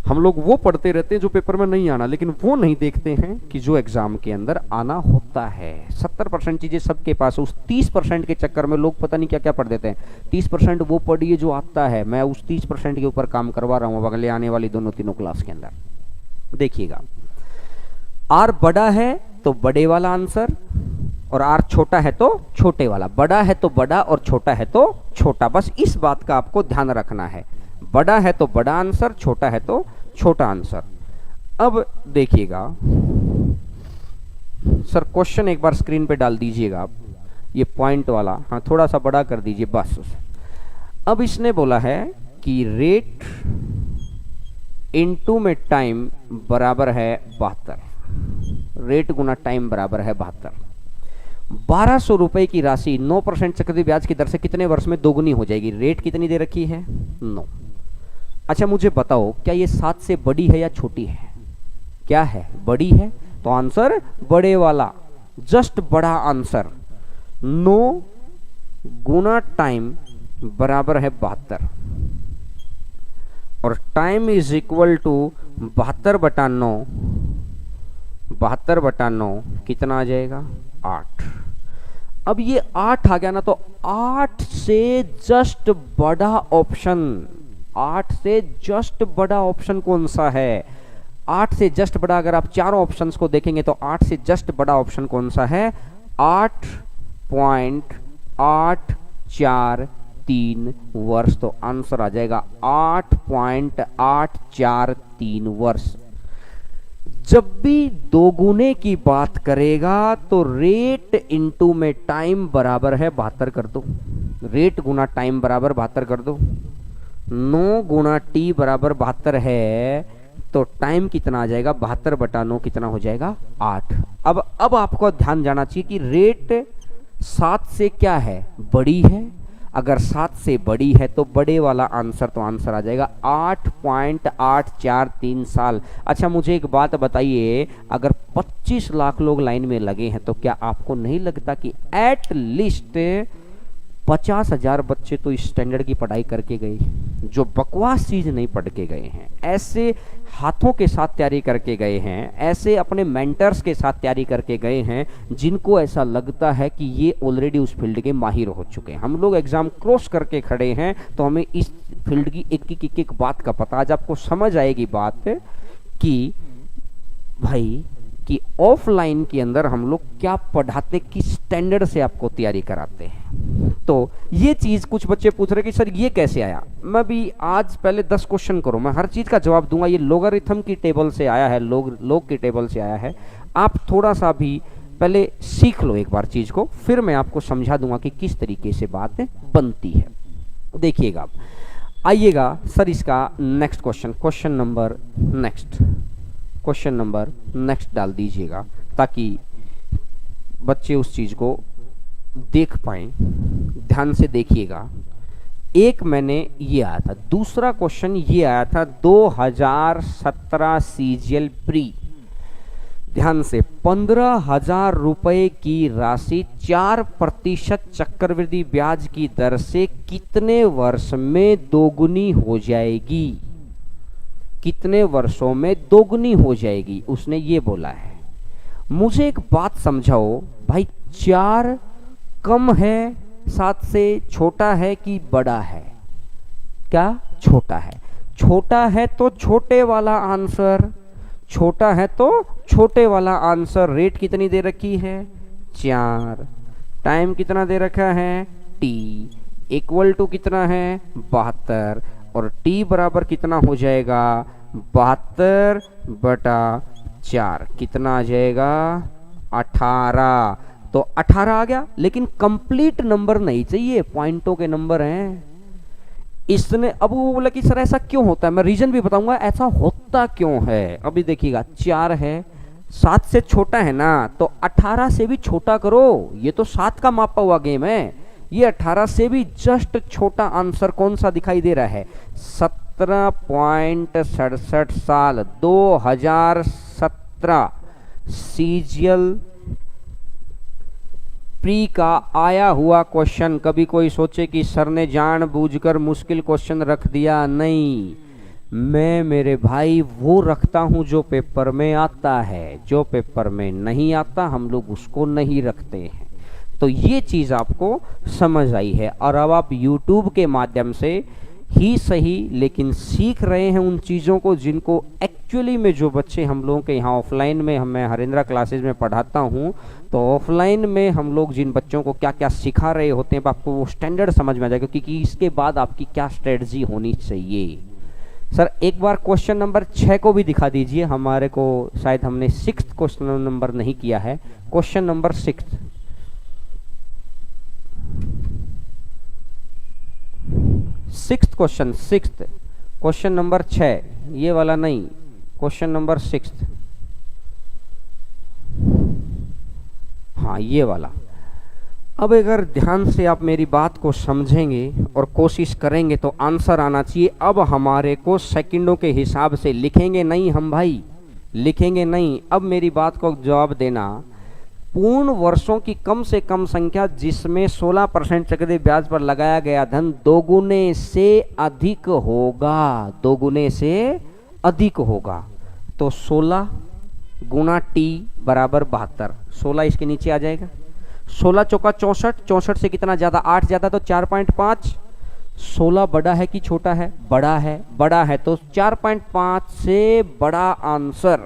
हम लोग वो पढ़ते रहते हैं जो पेपर में नहीं आना, लेकिन वो नहीं देखते हैं कि जो एग्जाम के अंदर आना होता है। 70% चीजें सबके पास, उस 30% के चक्कर में लोग पता नहीं क्या क्या पढ़ देते हैं। 30% वो पढ़िए जो आता है, मैं उस 30% के ऊपर काम करवा रहा हूँ अगले आने वाली 2-3 क्लास के अंदर। देखिएगा, R बड़ा है तो बड़े वाला आंसर, और R छोटा है तो छोटे वाला। बड़ा है तो बड़ा और छोटा है तो छोटा, बस इस बात का आपको ध्यान रखना है। बड़ा है तो बड़ा आंसर, छोटा है तो छोटा आंसर। अब देखिएगा सर, क्वेश्चन एक बार स्क्रीन पे डाल दीजिएगा आप, ये पॉइंट वाला, हाँ थोड़ा सा बड़ा कर दीजिए बस। अब इसने बोला है कि रेट इनटू में टाइम बराबर है 72। रेट गुना टाइम बराबर है 72। 1200 रुपए की राशि 9% चक्रवृद्धि ब्याज की दर से कितने वर्ष में दोगुनी हो जाएगी? रेट कितनी दे रखी है? 9। अच्छा मुझे बताओ, क्या ये 7 से बड़ी है या छोटी है? क्या है? बड़ी है, तो आंसर बड़े वाला, जस्ट बड़ा आंसर। 9 गुना टाइम बराबर है 72, और टाइम इज इक्वल टू 72/9। 72/9 कितना आ जाएगा? 8। अब ये 8 आ गया ना, तो 8 से जस्ट बड़ा ऑप्शन, 8 से जस्ट बड़ा ऑप्शन कौन सा है? 8 से जस्ट बड़ा, अगर आप चारों ऑप्शंस को देखेंगे तो 8 से जस्ट बड़ा ऑप्शन कौन सा है? 8.843 वर्ष। तो आंसर आ जाएगा 8.843 वर्ष। जब भी दोगुने की बात करेगा तो रेट इनटू में टाइम बराबर है 72 कर दो। रेट गुना टाइम बराबर 72 कर दो। 9 गुना टी बराबर 72 है, तो टाइम कितना आ जाएगा? 72/9 कितना हो जाएगा? 8। अब आपको ध्यान जाना चाहिए कि रेट 7 से क्या है? बड़ी है। अगर 7 से बड़ी है तो बड़े वाला आंसर, तो आंसर आ जाएगा 8.843 साल। अच्छा मुझे एक बात बताइए, अगर 25 लाख लोग लाइन में लगे हैं तो क्या आपको नहीं लगता कि एट लीस्ट 50,000 बच्चे तो स्टैंडर्ड की पढ़ाई करके गए, जो बकवास चीज नहीं पढ़ के गए हैं, ऐसे हाथों के साथ तैयारी करके गए हैं, ऐसे अपने मेंटर्स के साथ तैयारी करके गए हैं, जिनको ऐसा लगता है कि ये ऑलरेडी उस फील्ड के माहिर हो चुके हैं। हम लोग एग्जाम क्रॉस करके खड़े हैं, तो हमें इस फील्ड की एक बात का पता। आज आपको समझ आएगी बात कि भाई कि ऑफलाइन के अंदर हम लोग क्या पढ़ाते, किस स्टैंडर्ड से आपको तैयारी कराते हैं। तो ये चीज कुछ बच्चे पूछ रहे कि सर ये कैसे आया। मैं भी आज पहले 10 क्वेश्चन करो, मैं हर चीज का जवाब दूंगा। ये लोगारिथम की टेबल से आया है, लोग की टेबल से आया है। आप थोड़ा सा भी पहले सीख लो एक बार चीज को, फिर मैं आपको समझा दूंगा कि किस तरीके से बात बनती है। देखिएगा, आइएगा सर इसका next question, question number next question number next डाल दीजिएगा ताकि बच्चे उस चीज को देख पाएं। ध्यान से देखिएगा। एक मैंने ये आया था, दूसरा क्वेश्चन ये आया था 2017 सीजीएल प्री। ध्यान से 15,000 रुपए की राशि 4% चक्रवृद्धि ब्याज की दर से कितने वर्ष में दोगुनी हो जाएगी? कितने वर्षों में दोगुनी हो जाएगी, उसने ये बोला है। मुझे एक बात समझाओ भाई, 4 कम है 7 से, छोटा है कि बड़ा है? क्या छोटा है? छोटा है तो छोटे वाला आंसर, छोटा है तो छोटे वाला आंसर। रेट कितनी दे रखी है? 4। टाइम कितना दे रखा है? t इक्वल टू कितना है? 72। और t बराबर कितना हो जाएगा? 72/4 कितना आ जाएगा? 18। तो 18 आ गया, लेकिन कंप्लीट नंबर नहीं चाहिए, पॉइंटों के नंबर हैं। इसने अब वो बोला कि सर ऐसा क्यों होता है, मैं रीजन भी बताऊंगा ऐसा होता क्यों है। अभी देखिएगा, 4 है, 7 से छोटा है ना, तो 18 से भी छोटा करो। ये तो 7 का मापा हुआ गेम है, ये 18 से भी जस्ट छोटा आंसर कौन सा दिखाई दे रहा है? 17.67 साल 2017 सीजीएल प्री का आया हुआ क्वेश्चन। कभी कोई सोचे कि सर ने जानबूझकर मुश्किल क्वेश्चन रख दिया, नहीं। मैं मेरे भाई वो रखता हूं जो पेपर में आता है, जो पेपर में नहीं आता हम लोग उसको नहीं रखते हैं। तो ये चीज आपको समझ आई है, और अब आप YouTube के माध्यम से ही सही लेकिन सीख रहे हैं उन चीज़ों को जिनको एक्चुअली में जो बच्चे हम लोगों के यहाँ ऑफलाइन में मैं हरिंद्रा क्लासेज में पढ़ाता हूँ, तो ऑफलाइन में हम लोग जिन बच्चों को क्या क्या सिखा रहे होते हैं आपको वो स्टैंडर्ड समझ में आ जाएगा, क्योंकि इसके बाद आपकी क्या स्ट्रेटजी होनी चाहिए। सर एक बार क्वेश्चन नंबर 6 को भी दिखा दीजिए, हमारे को शायद हमने 6th क्वेश्चन नंबर नहीं किया है। क्वेश्चन नंबर 6 क्वेश्चन नंबर 6, ये वाला नहीं, क्वेश्चन नंबर 6, हाँ ये वाला। अब अगर ध्यान से आप मेरी बात को समझेंगे और कोशिश करेंगे तो आंसर आना चाहिए। अब हमारे को सेकंडों के हिसाब से लिखेंगे नहीं हम भाई, लिखेंगे नहीं। अब मेरी बात को जवाब देना, पूर्ण वर्षों की कम से कम संख्या जिसमें 16% चक्रवृद्धि ब्याज पर लगाया गया धन दोगुने से अधिक होगा, दोगुने से अधिक होगा। तो 16 गुना t बराबर 72, 16 इसके नीचे आ जाएगा। 16 चौका 64, 64 से कितना ज्यादा? 8 ज्यादा तो 4.5। 16 बड़ा है कि छोटा है? बड़ा है, बड़ा है तो 4.5 से बड़ा आंसर,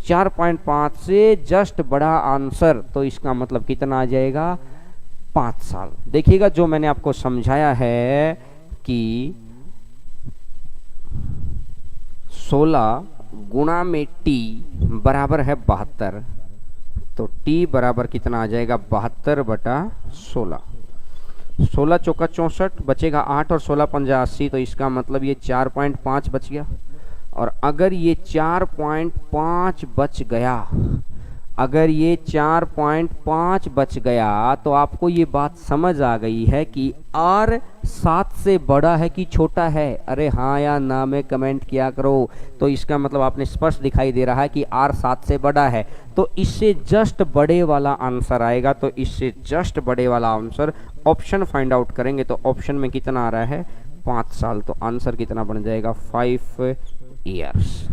4.5 से जस्ट बड़ा आंसर। तो इसका मतलब कितना आ जाएगा? 5 साल। देखिएगा जो मैंने आपको समझाया है कि 16 गुणा में t बराबर है 72, तो t बराबर कितना आ जाएगा? 72/16। 16 चौका 64, बचेगा 8 और 16 पंजा 80, तो इसका मतलब ये 4.5 बच गया। और अगर ये 4.5 बच गया, अगर ये 4.5 बच गया तो आपको ये बात समझ आ गई है कि r 7 से बड़ा है कि छोटा है? अरे हाँ या ना में कमेंट किया करो। तो इसका मतलब आपने स्पष्ट दिखाई दे रहा है कि r 7 से बड़ा है, तो इससे जस्ट बड़े वाला आंसर आएगा। तो इससे जस्ट बड़े वाला आंसर ऑप्शन फाइंड आउट करेंगे तो ऑप्शन में कितना आ रहा है? 5 साल। तो आंसर कितना बन जाएगा? 5 ईयर्स।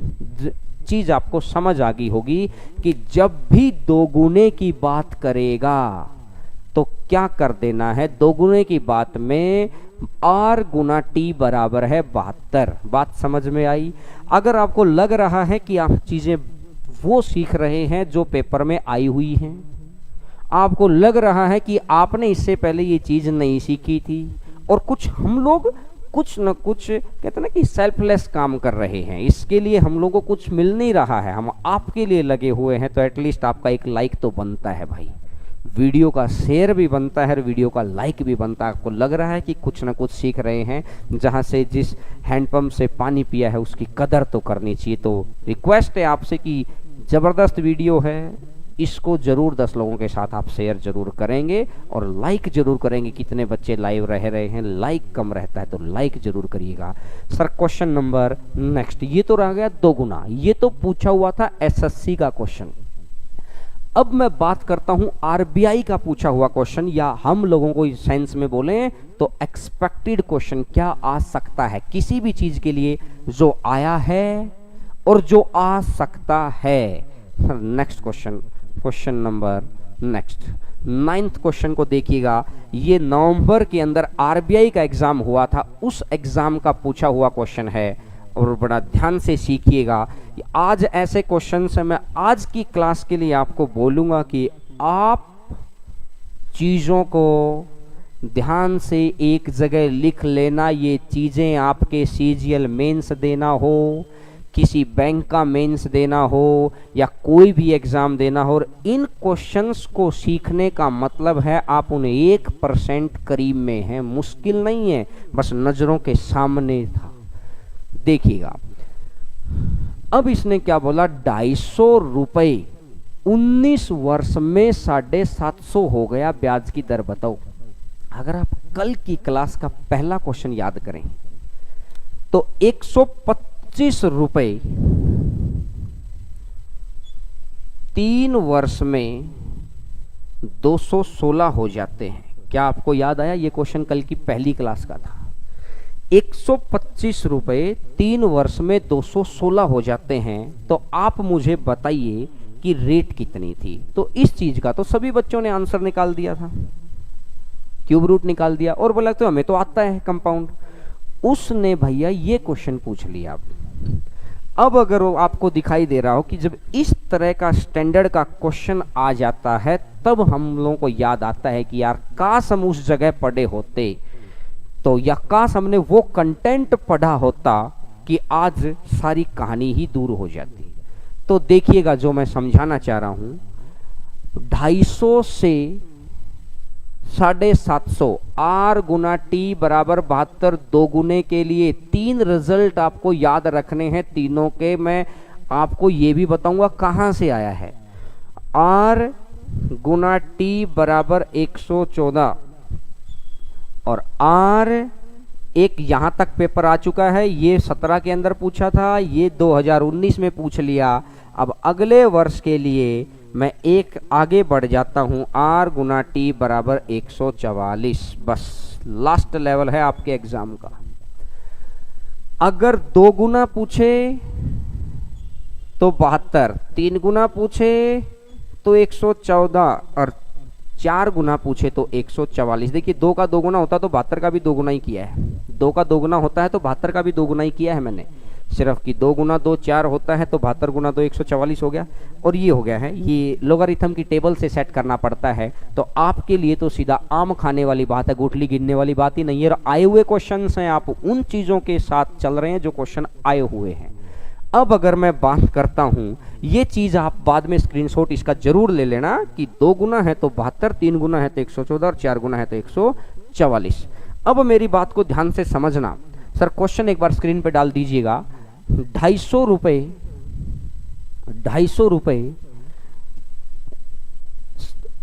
चीज आपको समझ आ गई होगी कि जब भी दोगुने की बात करेगा तो क्या कर देना है? दोगुने की बात में r गुना t बराबर है 72। बात समझ में आई? अगर आपको लग रहा है कि आप चीजें वो सीख रहे हैं जो पेपर में आई हुई हैं, आपको लग रहा है कि आपने इससे पहले ये चीज नहीं सीखी थी, और कुछ हम लोग कुछ न कुछ कहते हैं ना कि सेल्फलेस काम कर रहे हैं, इसके लिए हम लोगों को कुछ मिल नहीं रहा है, हम आपके लिए लगे हुए हैं, तो एटलीस्ट आपका एक लाइक तो बनता है भाई। वीडियो का शेयर भी बनता है और वीडियो का लाइक भी बनता है। आपको लग रहा है कि कुछ ना कुछ सीख रहे हैं, जहां से जिस हैंडपंप से पानी पिया है उसकी कदर तो करनी चाहिए। तो रिक्वेस्ट है आपसे कि ज़बरदस्त वीडियो है, इसको ज़रूर 10 लोगों के साथ आप शेयर ज़रूर करेंगे और लाइक ज़रूर करेंगे। कितने बच्चे लाइव रह रहे हैं, लाइक कम रहता है तो लाइक ज़रूर करिएगा। सर क्वेश्चन नंबर नेक्स्ट, ये तो रह गया 2 गुना, ये तो पूछा हुआ था एसएससी का क्वेश्चन। अब मैं बात करता हूं आरबीआई का पूछा हुआ क्वेश्चन, या हम लोगों को इस सेंस में बोलें तो एक्सपेक्टेड क्वेश्चन क्या आ सकता है किसी भी चीज के लिए, जो आया है और जो आ सकता है। Next question, question number next 9th question को देखिएगा। ये नवंबर के अंदर आरबीआई का एग्जाम हुआ था, उस एग्जाम का पूछा हुआ क्वेश्चन है और बड़ा ध्यान से सीखिएगा। आज ऐसे क्वेश्चन से मैं आज की क्लास के लिए आपको बोलूँगा कि आप चीज़ों को ध्यान से एक जगह लिख लेना। ये चीज़ें आपके सीजीएल मेंस देना हो, किसी बैंक का मेंस देना हो या कोई भी एग्ज़ाम देना हो, और इन क्वेश्चंस को सीखने का मतलब है आप उन्हें 1% करीब में हैं, मुश्किल नहीं है, बस नज़रों के सामने था। देखिएगा अब इसने क्या बोला, 250 रुपये 19 वर्ष में 750 हो गया, ब्याज की दर बताओ। अगर आप कल की क्लास का पहला क्वेश्चन याद करें तो 125 रुपये 3 वर्ष में 216 हो जाते हैं। क्या आपको याद आया? ये क्वेश्चन कल की पहली क्लास का था। 125 रुपये 3 वर्ष में 216 हो जाते हैं, तो आप मुझे बताइए कि रेट कितनी थी। तो इस चीज का तो सभी बच्चों ने आंसर निकाल दिया था, क्यूब रूट निकाल दिया और बोला तो हमें तो आता है कंपाउंड। उसने भैया ये क्वेश्चन पूछ लिया। अब अगर वो आपको दिखाई दे रहा हो कि जब इस तरह का स्टैंडर्ड का क्वेश्चन आ जाता है, तब हम लोगों को याद आता है कि यार काश हम उस जगह पढ़े होते, तो या काश हमने वो कंटेंट पढ़ा होता कि आज सारी कहानी ही दूर हो जाती। तो देखिएगा जो मैं समझाना चाह रहा हूं, 250 से 750, आर गुना टी बराबर 72, 2 गुने के लिए 3 रिजल्ट आपको याद रखने हैं। तीनों के मैं आपको ये भी बताऊंगा कहां से आया है। आर गुना टी बराबर 114 और आर एक यहां तक पेपर आ चुका है, ये 17 के अंदर पूछा था, ये 2019 में पूछ लिया। अब अगले वर्ष के लिए मैं एक आगे बढ़ जाता हूं, आर गुना टी बराबर 144। बस लास्ट लेवल है आपके एग्जाम का। अगर 2 गुना पूछे तो 72, 3 गुना पूछे तो 114 और 4 गुना पूछे तो 144। देखिए 2 का 2 गुना होता तो 72 का भी 2 गुना ही किया है। 2 का 2 गुना होता है तो 72 का भी 2 गुना ही किया है मैंने। सिर्फ कि 2 गुना 2 4 होता है तो 72 गुना 2 144 हो गया। और ये हो गया है, ये लोगारिथम की टेबल से सेट करना पड़ता है। तो आपके लिए तो सीधा आम खाने वाली बात है, गुठली गिनने वाली बात ही नहीं है। और आए हुए क्वेश्चन हैं, आप उन चीज़ों के साथ चल रहे हैं जो क्वेश्चन आए हुए हैं। अब अगर मैं बात करता हूं, ये चीज आप बाद में स्क्रीनशॉट इसका जरूर ले लेना कि 2 गुना है तो 72, 3 गुना है तो 114 और 4 गुना है तो 144। अब मेरी बात को ध्यान से समझना। सर क्वेश्चन एक बार स्क्रीन पे डाल दीजिएगा। 250 रुपये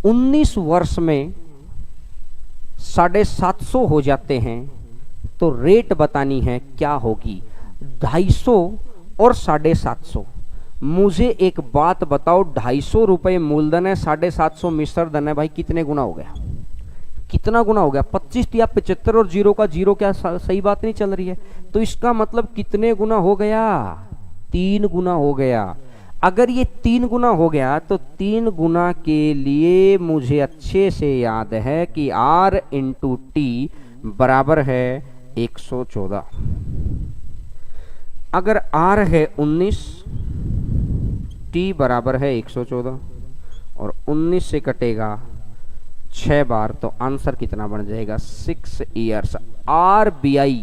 19 वर्ष में 750 हो जाते हैं, तो रेट बतानी है क्या होगी। 250 और 750। मुझे एक बात बताओ, 250 रुपये मूलधन है, 750 मिश्र धन है, भाई कितने गुना हो गया? कितना गुना हो गया? 25 या 75 और 0 का 0 क्या सही बात नहीं चल रही है? तो इसका मतलब कितने गुना हो गया? 3 गुना हो गया। अगर ये 3 गुना हो गया तो 3 गुना के लिए मुझे अच्छे से याद है कि R इंटू टी बराबर है 114। अगर R है 19, T बराबर है 114 और 19 से कटेगा 6 बार, तो आंसर कितना बन जाएगा? 6 ईयर्स। RBI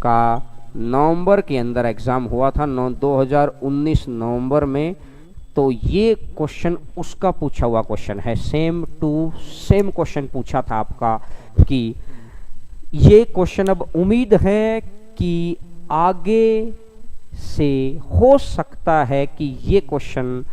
का नवंबर के अंदर एग्जाम हुआ था, 2019 नवंबर में तो ये क्वेश्चन उसका पूछा हुआ क्वेश्चन है, सेम टू सेम क्वेश्चन पूछा था आपका कि ये क्वेश्चन अब उम्मीद है कि आगे से हो सकता है कि ये क्वेश्चन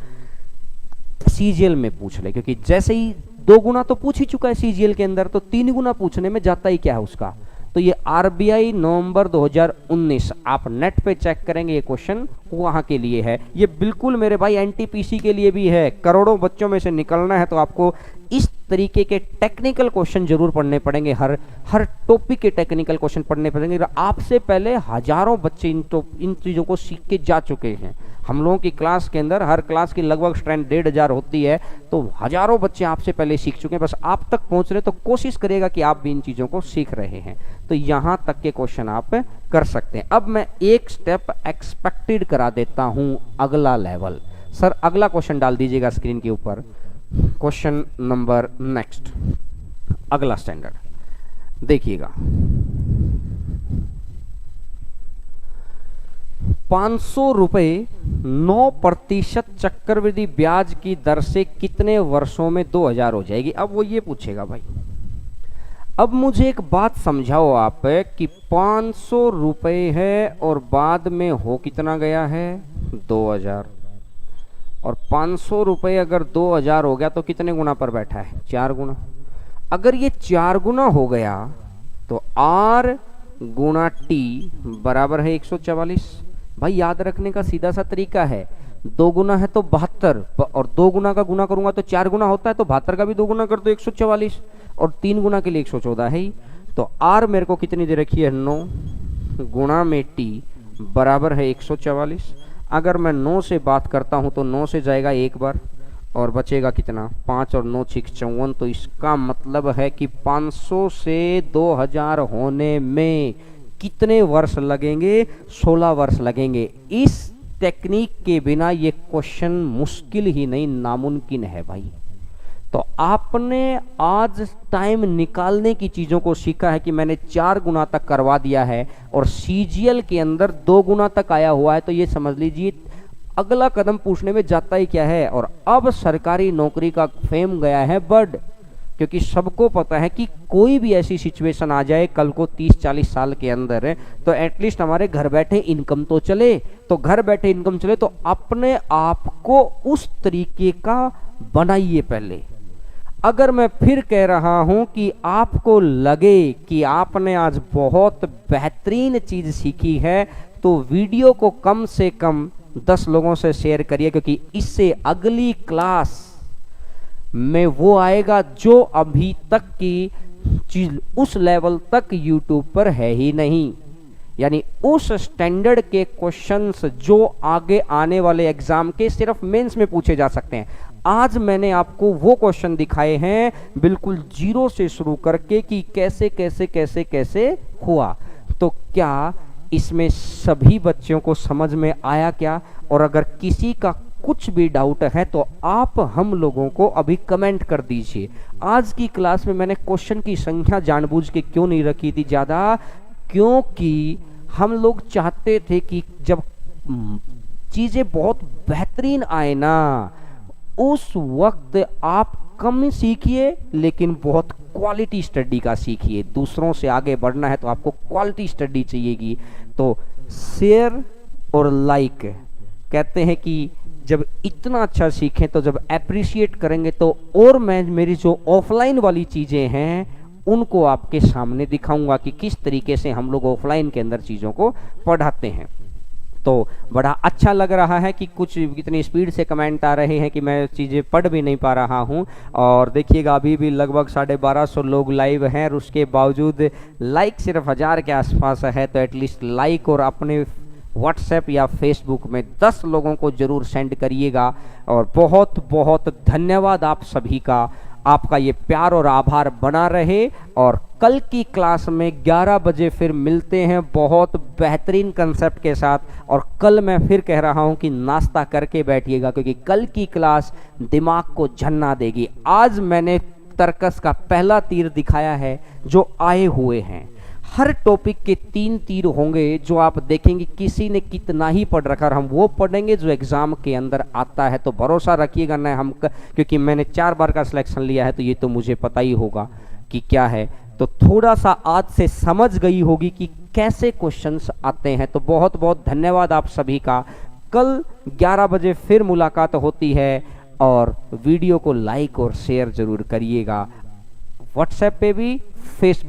सीजीएल में पूछ ले, क्योंकि जैसे ही 2 गुना तो पूछ ही चुका है सीजीएल के अंदर, तो 3 गुना पूछने में जाता ही क्या है उसका। तो ये आरबीआई नवंबर 2019 आप नेट पे चेक करेंगे, ये क्वेश्चन वहां के लिए है। ये बिल्कुल मेरे भाई एनटीपीसी के लिए भी है। करोड़ों बच्चों में से निकलना है तो आपको इस तरीके के टेक्निकल क्वेश्चन जरूर पढ़ने पड़ेंगे, हर टॉपिक के टेक्निकल क्वेश्चन पढ़ने पड़ेंगे। आपसे पहले हजारों बच्चे इन चीज़ों को सीख के जा चुके हैं। हम लोगों की क्लास के अंदर हर क्लास की लगभग स्ट्रेंथ 1500 होती है, तो हजारों बच्चे आपसे पहले सीख चुके हैं, बस आप तक पहुंच रहे। तो कोशिश करिएगा कि आप भी इन चीज़ों को सीख रहे हैं। तो यहाँ तक के क्वेश्चन आप कर सकते हैं। अब मैं एक स्टेप एक्सपेक्टेड करा देता हूँ, अगला लेवल। सर अगला क्वेश्चन डाल दीजिएगा स्क्रीन के ऊपर। क्वेश्चन नंबर नेक्स्ट, अगला स्टैंडर्ड देखिएगा। 500 रुपए 9% चक्रवृद्धि ब्याज की दर से कितने वर्षों में 2000 हो जाएगी। अब वो ये पूछेगा भाई, अब मुझे एक बात समझाओ आप कि 500 रुपए है और बाद में हो कितना गया है 2000, और 500 रुपए अगर 2000 हो गया तो कितने गुना पर बैठा है 4 गुना। अगर ये 4 गुना हो गया तो R गुणा T बराबर है 144। भाई याद रखने का सीधा सा तरीका है, 2 गुना है तो 72, और 2 गुना का गुना करूंगा तो 4 गुना होता है, तो 72 का भी 2 गुना कर दो 144, और 3 गुना के लिए 114 है ही। तो R मेरे को कितनी दे रखी है 9 गुणा में T बराबर है 144। अगर मैं 9 से बात करता हूं तो 9 से जाएगा एक बार और बचेगा कितना 5 और 9 6 54। तो इसका मतलब है कि 500 से 2000 होने में कितने वर्ष लगेंगे 16 वर्ष लगेंगे। इस टेक्निक के बिना ये क्वेश्चन मुश्किल ही नहीं नामुमकिन है भाई। तो आपने आज टाइम निकालने की चीज़ों को सीखा है कि मैंने 4 गुना तक करवा दिया है और सीजीएल के अंदर 2 गुना तक आया हुआ है, तो ये समझ लीजिए अगला कदम पूछने में जाता ही क्या है। और अब सरकारी नौकरी का फेम गया है बढ़, क्योंकि सबको पता है कि कोई भी ऐसी सिचुएशन आ जाए कल को 30-40 साल के अंदर है, तो एटलीस्ट हमारे घर बैठे इनकम तो चले। तो घर बैठे इनकम चले तो अपने आप को उस तरीके का बनाइए पहले। अगर मैं फिर कह रहा हूं कि आपको लगे कि आपने आज बहुत बेहतरीन चीज सीखी है, तो वीडियो को कम से कम 10 लोगों से शेयर करिए, क्योंकि इससे अगली क्लास में वो आएगा जो अभी तक की चीज उस लेवल तक यूट्यूब पर है ही नहीं। यानी उस स्टैंडर्ड के क्वेश्चंस जो आगे आने वाले एग्जाम के सिर्फ मेंस में पूछे जा सकते हैं। आज मैंने आपको वो क्वेश्चन दिखाए हैं बिल्कुल जीरो से शुरू करके कि कैसे कैसे कैसे कैसे हुआ। तो क्या इसमें सभी बच्चों को समझ में आया क्या? और अगर किसी का कुछ भी डाउट है तो आप हम लोगों को अभी कमेंट कर दीजिए। आज की क्लास में मैंने क्वेश्चन की संख्या जानबूझ के क्यों नहीं रखी थी ज़्यादा, क्योंकि हम लोग चाहते थे कि जब चीज़ें बहुत बेहतरीन आए ना, उस वक्त आप कम सीखिए लेकिन बहुत क्वालिटी स्टडी का सीखिए। दूसरों से आगे बढ़ना है तो आपको क्वालिटी स्टडी चाहिएगी। तो शेयर और लाइक कहते हैं कि जब इतना अच्छा सीखें तो जब अप्रिशिएट करेंगे तो और मैं मेरी जो ऑफलाइन वाली चीज़ें हैं उनको आपके सामने दिखाऊंगा कि किस तरीके से हम लोग ऑफलाइन के अंदर चीज़ों को पढ़ाते हैं। तो बड़ा अच्छा लग रहा है कि कुछ इतनी स्पीड से कमेंट आ रहे हैं कि मैं चीज़ें पढ़ भी नहीं पा रहा हूं। और देखिएगा अभी भी लगभग 1250 लोग लाइव हैं और उसके बावजूद लाइक सिर्फ 1000 के आसपास है। तो एटलीस्ट लाइक और अपने व्हाट्सएप या फेसबुक में 10 लोगों को ज़रूर सेंड करिएगा। और बहुत बहुत धन्यवाद आप सभी का, आपका ये प्यार और आभार बना रहे। और कल की क्लास में 11 बजे फिर मिलते हैं बहुत बेहतरीन कंसेप्ट के साथ। और कल मैं फिर कह रहा हूं कि नाश्ता करके बैठिएगा, क्योंकि कल की क्लास दिमाग को झन्ना देगी। आज मैंने तर्कस का पहला तीर दिखाया है जो आए हुए हैं। हर टॉपिक के 3 तीर होंगे जो आप देखेंगे किसी ने कितना ही पढ़ रखा, और हम वो पढ़ेंगे जो एग्जाम के अंदर आता है। तो भरोसा रखिएगा ना क्योंकि मैंने 4 बार का सिलेक्शन लिया है तो ये तो मुझे पता ही होगा कि क्या है। तो थोड़ा सा आज से समझ गई होगी कि कैसे क्वेश्चंस आते हैं। तो बहुत बहुत धन्यवाद आप सभी का। कल 11 बजे फिर मुलाकात होती है, और वीडियो को लाइक और शेयर जरूर करिएगा। व्हाट्सएप पे भी, फेसबुक